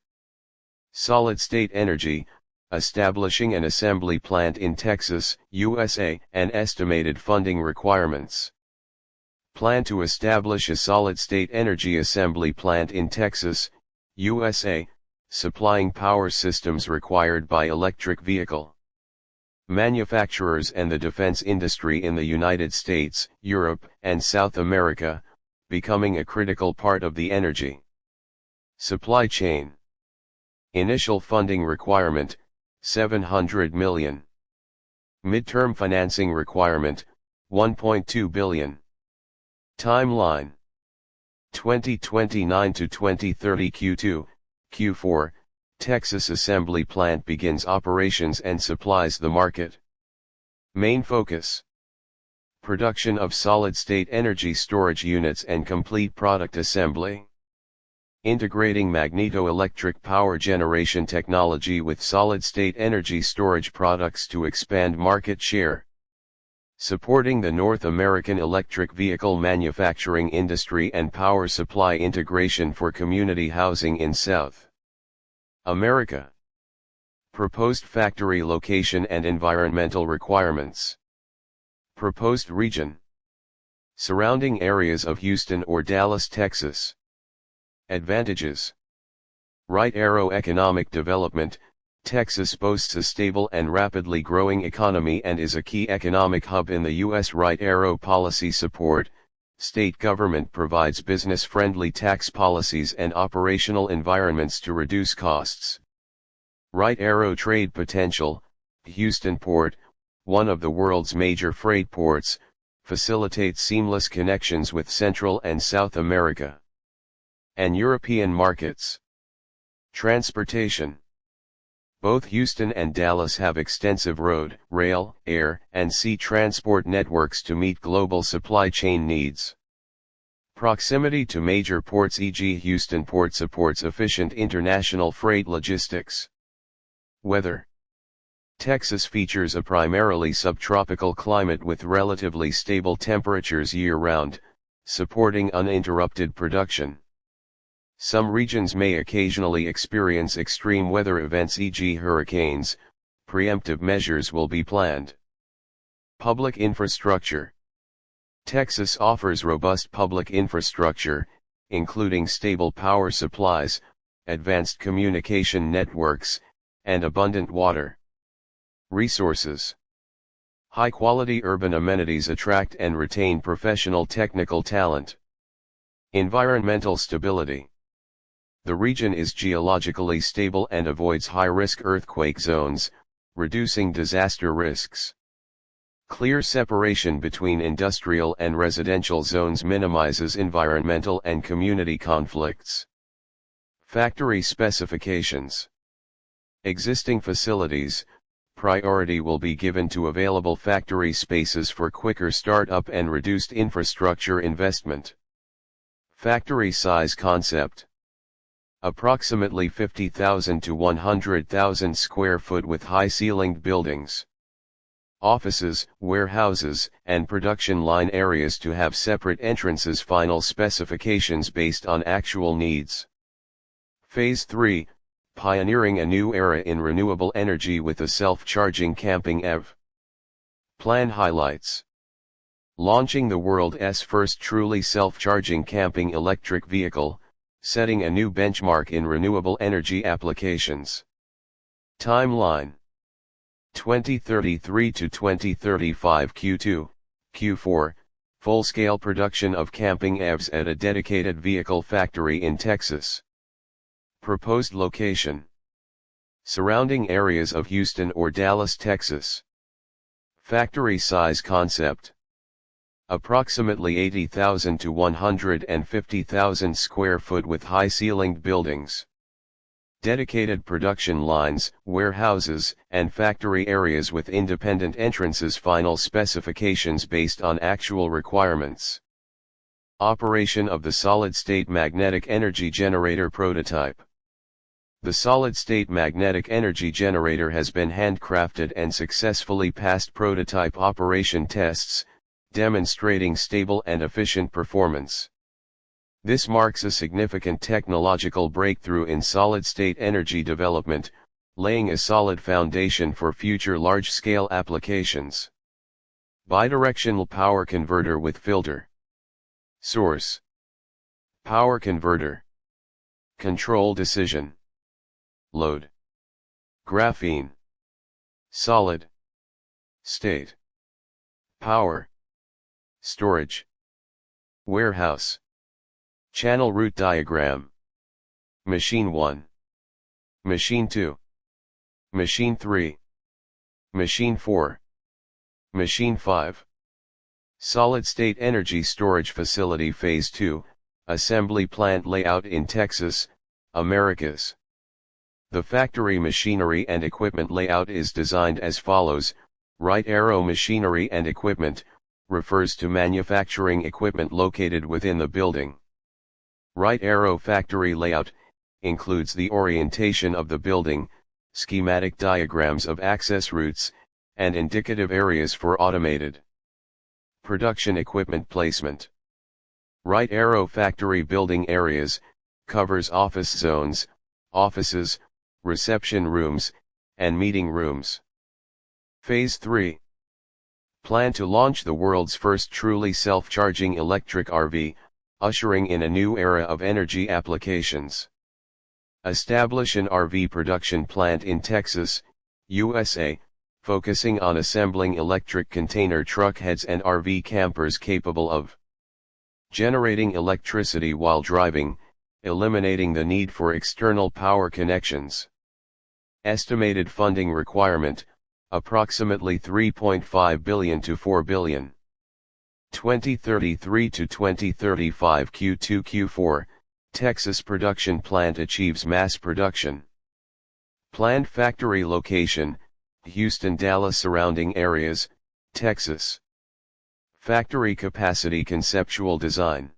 Solid-state energy, establishing an assembly plant in Texas, USA, and estimated funding requirements. Plan to establish a solid-state energy assembly plant in Texas, USA, supplying power systems required by electric vehicle manufacturers and the defense industry in the United States, Europe, and South America, becoming a critical part of the energy supply chain. Initial funding requirement, $700 million. Midterm financing requirement, $1.2 billion. Timeline: 2029 to 2030. Q2, Q4, Texas assembly plant begins operations and supplies the market. Main focus: production of solid-state energy storage units and complete product assembly. Integrating magneto-electric power generation technology with solid-state energy storage products to expand market share. Supporting the North American electric vehicle manufacturing industry and power supply integration for community housing in South America. Proposed factory location and environmental requirements. Proposed region: surrounding areas of Houston or Dallas, Texas. Advantages: right arrow economic development. Texas boasts a stable and rapidly growing economy and is a key economic hub in the U.S. Right arrow policy support. State government provides business-friendly tax policies and operational environments to reduce costs. Right arrow trade potential. Houston Port, one of the world's major freight ports, facilitates seamless connections with Central and South America and European markets. Transportation: both Houston and Dallas have extensive road, rail, air, and sea transport networks to meet global supply chain needs. Proximity to major ports, e.g. Houston Port supports efficient international freight logistics. Weather: Texas features a primarily subtropical climate with relatively stable temperatures year-round, supporting uninterrupted production. Some regions may occasionally experience extreme weather events, e.g. hurricanes. Preemptive measures will be planned. Public infrastructure: Texas offers robust public infrastructure, including stable power supplies, advanced communication networks, and abundant water resources. High-quality urban amenities attract and retain professional technical talent. Environmental stability: the region is geologically stable and avoids high-risk earthquake zones, reducing disaster risks. Clear separation between industrial and residential zones minimizes environmental and community conflicts. Factory specifications: existing facilities, priority will be given to available factory spaces for quicker startup and reduced infrastructure investment. Factory size concept: approximately 50,000 to 100,000 square foot with high-ceilinged buildings. Offices, warehouses, and production line areas to have separate entrances. Final specifications based on actual needs. Phase 3, pioneering a new era in renewable energy with a self-charging camping EV. Plan highlights: launching the world's first truly self-charging camping electric vehicle, setting a new benchmark in renewable energy applications. Timeline: 2033 to 2035. Q2, Q4, full-scale production of camping EVs at a dedicated vehicle factory in Texas. Proposed location: surrounding areas of Houston or Dallas, Texas. Factory size concept: approximately 80,000 to 150,000 square foot with high-ceilinged buildings. Dedicated production lines, warehouses, and factory areas with independent entrances. Final specifications based on actual requirements. Operation of the solid-state magnetic energy generator prototype. The solid-state magnetic energy generator has been handcrafted and successfully passed prototype operation tests, demonstrating stable and efficient performance. This marks a significant technological breakthrough in solid-state energy development, laying a solid foundation for future large-scale applications. Bidirectional power converter with filter. Source: power converter. Control decision. Load: graphene. Solid state. Power. Storage. Warehouse. Channel route diagram. Machine 1. Machine 2. Machine 3. Machine 4. Machine 5. Solid-state energy storage facility Phase 2, assembly plant layout in Texas, Americas. The factory machinery and equipment layout is designed as follows. Right arrow: machinery and equipment, refers to manufacturing equipment located within the building. Right arrow: factory layout, includes the orientation of the building, schematic diagrams of access routes, and indicative areas for automated production equipment placement. Right arrow: factory building areas, covers office zones, offices, reception rooms, and meeting rooms. Phase 3. Plan to launch the world's first truly self-charging electric RV, ushering in a new era of energy applications. Establish an RV production plant in Texas, USA, focusing on assembling electric container truck heads and RV campers capable of generating electricity while driving, eliminating the need for external power connections. Estimated funding requirement: approximately $3.5 billion to $4 billion. 2033 to 2035 Q2 Q4, Texas production plant achieves mass production. Planned factory location: Houston, Dallas, surrounding areas, Texas. Factory capacity: conceptual design.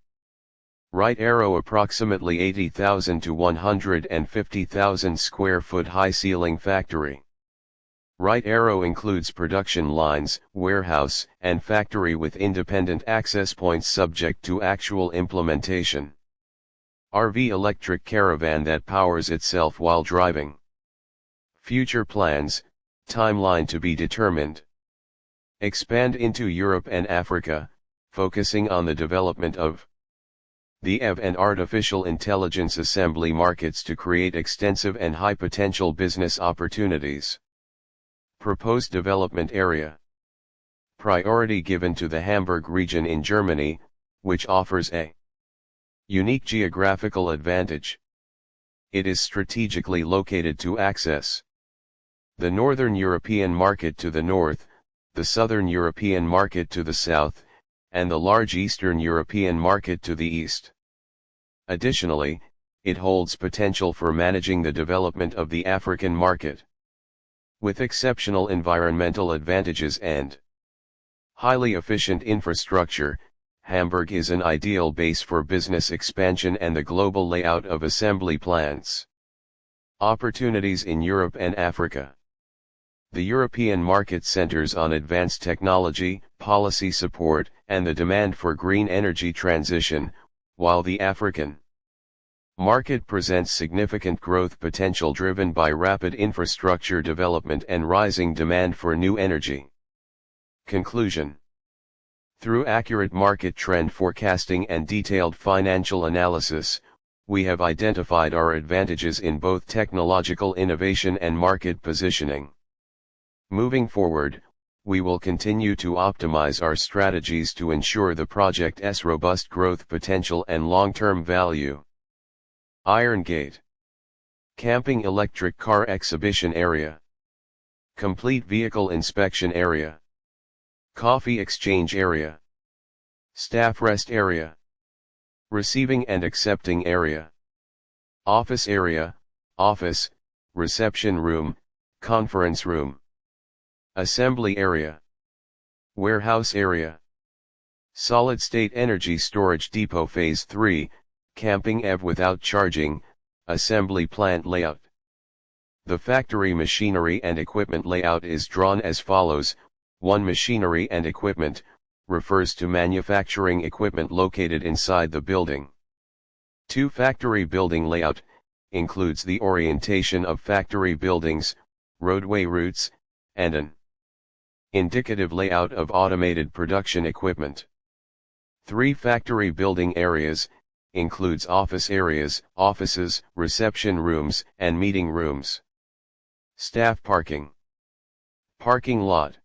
Right arrow: approximately 80,000 to 150,000 square foot high ceiling factory. Right arrow includes production lines, warehouse, and factory with independent access points subject to actual implementation. RV: electric caravan that powers itself while driving. Future plans: timeline to be determined. Expand into Europe and Africa, focusing on the development of the EV and artificial intelligence assembly markets to create extensive and high potential business opportunities. Proposed development area: priority given to the Hamburg region in Germany, which offers a unique geographical advantage. It is strategically located to access the Northern European market to the north, the Southern European market to the south, and the large Eastern European market to the east. Additionally, it holds potential for managing the development of the African market. With exceptional environmental advantages and highly efficient infrastructure, Hamburg is an ideal base for business expansion and the global layout of assembly plants. Opportunities in Europe and Africa. The European market centers on advanced technology, policy support, and the demand for green energy transition, while the African market presents significant growth potential driven by rapid infrastructure development and rising demand for new energy. Conclusion: through accurate market trend forecasting and detailed financial analysis, we have identified our advantages in both technological innovation and market positioning. Moving forward, we will continue to optimize our strategies to ensure the project's robust growth potential and long-term value. Iron Gate. Camping electric car exhibition area. Complete vehicle inspection area. Coffee exchange area. Staff rest area. Receiving and accepting area. Office area, office, reception room, conference room. Assembly area. Warehouse area. Solid-state energy storage depot phase 3, camping EV without charging, assembly plant layout. The factory machinery and equipment layout is drawn as follows. 1. Machinery and equipment, refers to manufacturing equipment located inside the building. 2. Factory building layout, includes the orientation of factory buildings, roadway routes, and an indicative layout of automated production equipment. 3. Factory building areas, includes office areas, offices, reception rooms, and meeting rooms. Staff parking. Parking lot.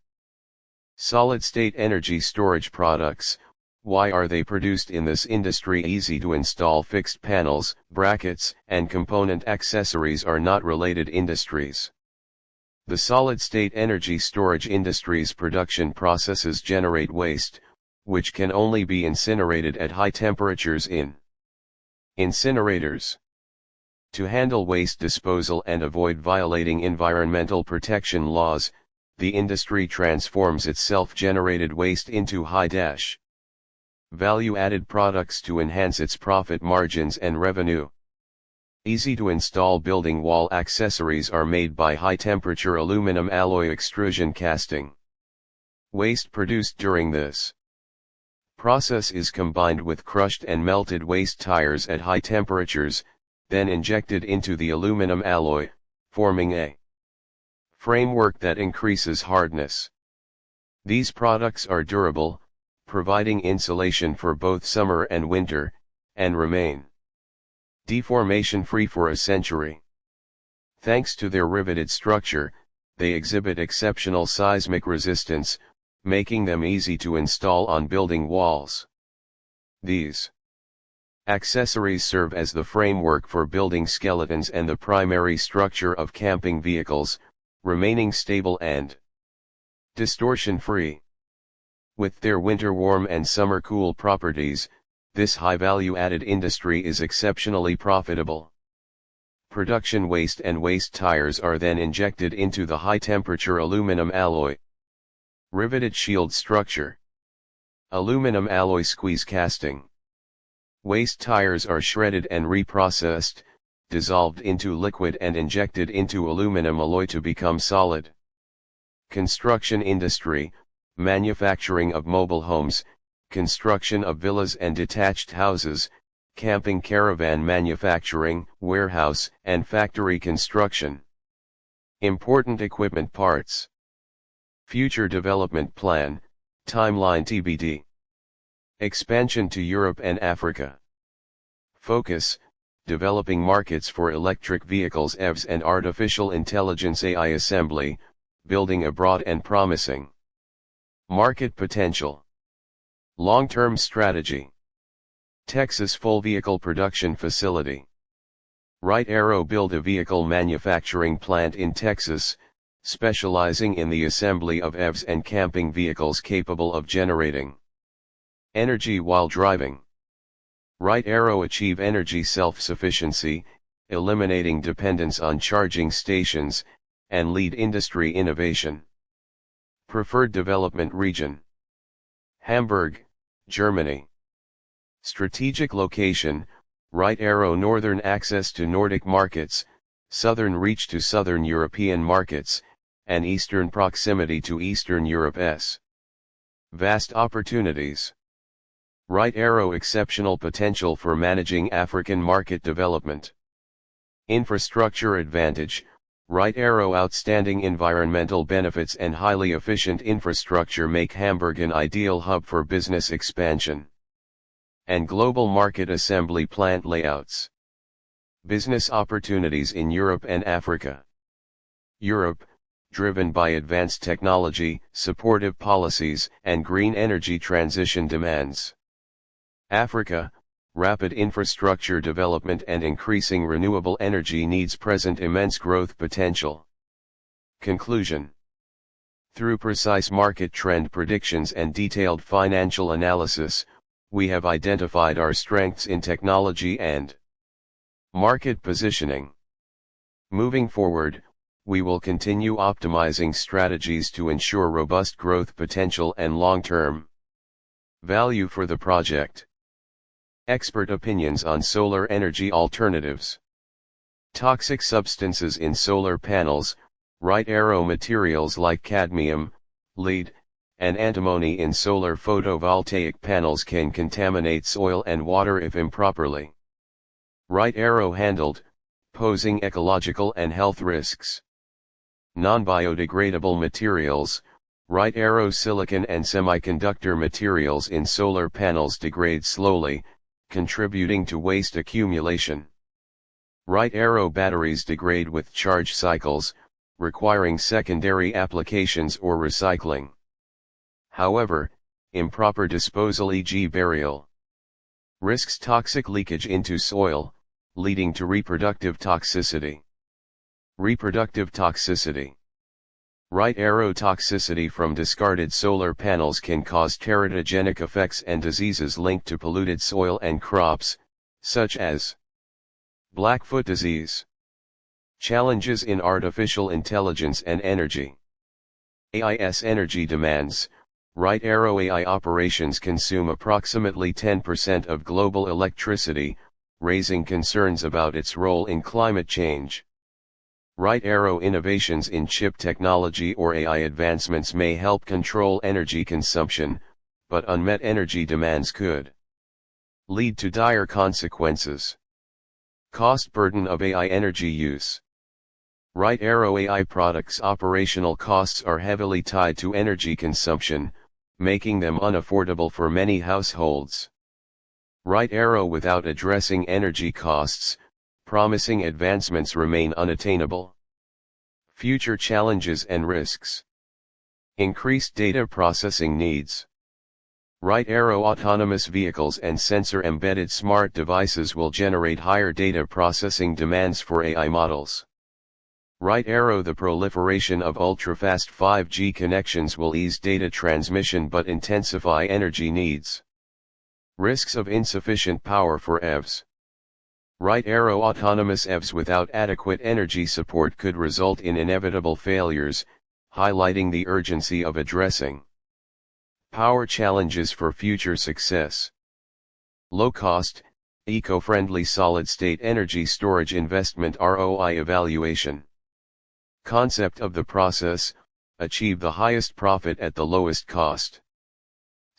Solid-state energy storage products. Why are they produced in this industry? Easy to install. Fixed panels, brackets, and component accessories are not related industries. The solid-state energy storage industry's production processes generate waste, which can only be incinerated at high temperatures in incinerators. To handle waste disposal and avoid violating environmental protection laws, the industry transforms its self-generated waste into high-value-added products to enhance its profit margins and revenue. Easy-to-install building wall accessories are made by high-temperature aluminum alloy extrusion casting. Waste produced during this process is combined with crushed and melted waste tires at high temperatures, then injected into the aluminum alloy, forming a framework that increases hardness. These products are durable, providing insulation for both summer and winter, and remain deformation-free for a century. Thanks to their riveted structure, they exhibit exceptional seismic resistance, making them easy to install on building walls. These accessories serve as the framework for building skeletons and the primary structure of camping vehicles, remaining stable and distortion-free. With their winter warm and summer cool properties, this high-value-added industry is exceptionally profitable. Production waste and waste tires are then injected into the high-temperature aluminum alloy. Riveted shield structure. Aluminum alloy squeeze casting. Waste tires are shredded and reprocessed, dissolved into liquid and injected into aluminum alloy to become solid. Construction industry, manufacturing of mobile homes, construction of villas and detached houses, camping caravan manufacturing, warehouse and factory construction. Important equipment parts. Future development plan, timeline TBD. Expansion to Europe and Africa. Focus, developing markets for electric vehicles EVs and artificial intelligence AI assembly, building a broad and promising market potential. Long-term strategy. Texas full vehicle production facility. Right Arrow build a vehicle manufacturing plant in Texas, specializing in the assembly of EVs and camping vehicles capable of generating energy while driving. Right Arrow achieve energy self-sufficiency, eliminating dependence on charging stations, and lead industry innovation. Preferred development region. Hamburg, Germany. Strategic location, Right Arrow northern access to Nordic markets, southern reach to southern European markets, and eastern proximity to Eastern Europe's vast opportunities. Right Arrow exceptional potential for managing African market development. Infrastructure advantage, Right Arrow outstanding environmental benefits and highly efficient infrastructure make Hamburg an ideal hub for business expansion. And global market assembly plant layouts. Business opportunities in Europe and Africa. Europe, driven by advanced technology, supportive policies, and green energy transition demands. Africa, rapid infrastructure development and increasing renewable energy needs present immense growth potential. Conclusion. Through precise market trend predictions and detailed financial analysis, we have identified our strengths in technology and market positioning. Moving forward, we will continue optimizing strategies to ensure robust growth potential and long-term value for the project. Expert opinions on solar energy alternatives. Toxic substances in solar panels, right arrow materials like cadmium, lead, and antimony in solar photovoltaic panels can contaminate soil and water if improperly right arrow handled, posing ecological and health risks. Non-biodegradable materials, right arrow silicon and semiconductor materials in solar panels degrade slowly, contributing to waste accumulation. Right arrow batteries degrade with charge cycles, requiring secondary applications or recycling. However, improper disposal, e.g. burial, risks toxic leakage into soil, leading to reproductive toxicity. Reproductive toxicity. Right arrow toxicity from discarded solar panels can cause teratogenic effects and diseases linked to polluted soil and crops, such as Blackfoot disease. Challenges in artificial intelligence and energy. AI's energy demands. Right arrow AI operations consume approximately 10% of global electricity, raising concerns about its role in climate change. Right arrow innovations in chip technology or AI advancements may help control energy consumption, but unmet energy demands could lead to dire consequences. Cost burden of AI energy use. Right arrow AI products' operational costs are heavily tied to energy consumption, making them unaffordable for many households. Right arrow without addressing energy costs, promising advancements remain unattainable. Future challenges and risks. Increased data processing needs. Right arrow autonomous vehicles and sensor-embedded smart devices will generate higher data processing demands for AI models. Right arrow the proliferation of ultra-fast 5G connections will ease data transmission but intensify energy needs. Risks of insufficient power for EVs. Right arrow autonomous EVs without adequate energy support could result in inevitable failures, highlighting the urgency of addressing power challenges for future success. Low cost, eco-friendly solid-state energy storage investment ROI evaluation. Concept of the process, achieve the highest profit at the lowest cost.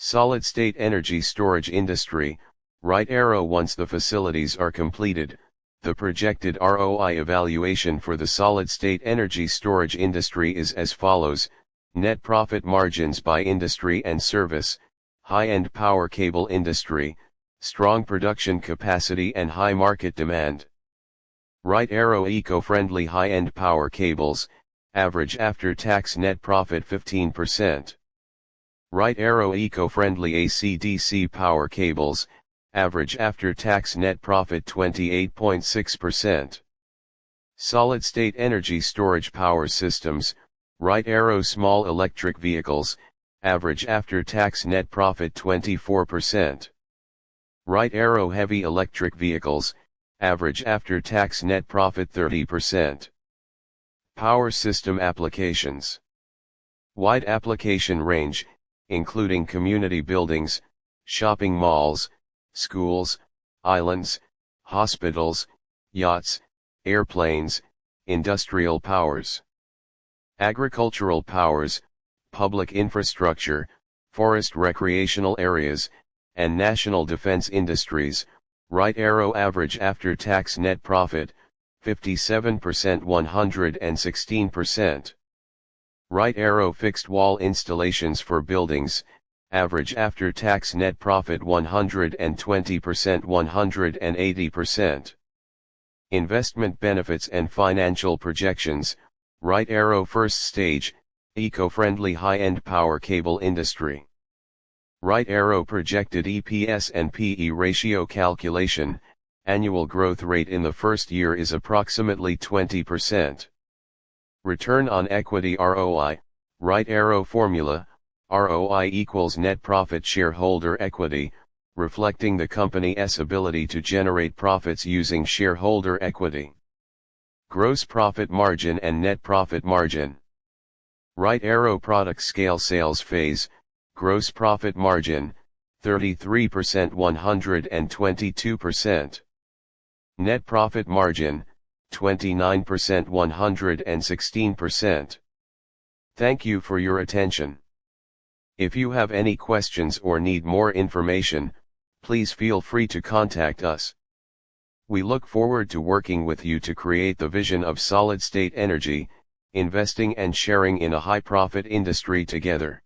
Solid-state energy storage industry. Right arrow once the facilities are completed, the projected ROI evaluation for the solid-state energy storage industry is as follows: net profit margins by industry and service, high-end power cable industry, strong production capacity and high market demand. Right arrow eco-friendly high-end power cables, average after-tax net profit 15%. Right arrow eco-friendly AC/DC power cables, average after-tax net profit 28.6%. Solid-state energy storage power systems, right arrow small electric vehicles, average after-tax net profit 24%. Right arrow heavy electric vehicles, average after-tax net profit 30%. Power system applications. Wide application range, including community buildings, shopping malls, schools, islands, hospitals, yachts, airplanes, industrial powers. Agricultural powers, public infrastructure, forest recreational areas, and national defense industries. Right arrow average after-tax net profit, 57% 116%. Right arrow fixed wall installations for buildings, average after-tax net profit 120% 180%. Investment benefits and financial projections. Right arrow first stage, eco-friendly high-end power cable industry. Right arrow projected EPS and PE ratio calculation, annual growth rate in the first year is approximately 20%. Return on equity ROI, right arrow formula, ROI equals net profit shareholder equity, reflecting the company's ability to generate profits using shareholder equity. Gross profit margin and net profit margin. Right arrow product scale sales phase, gross profit margin, 33% 122%. Net profit margin, 29% 116%. Thank you for your attention. If you have any questions or need more information, please feel free to contact us. We look forward to working with you to create the vision of solid-state energy, investing and sharing in a high-profit industry together.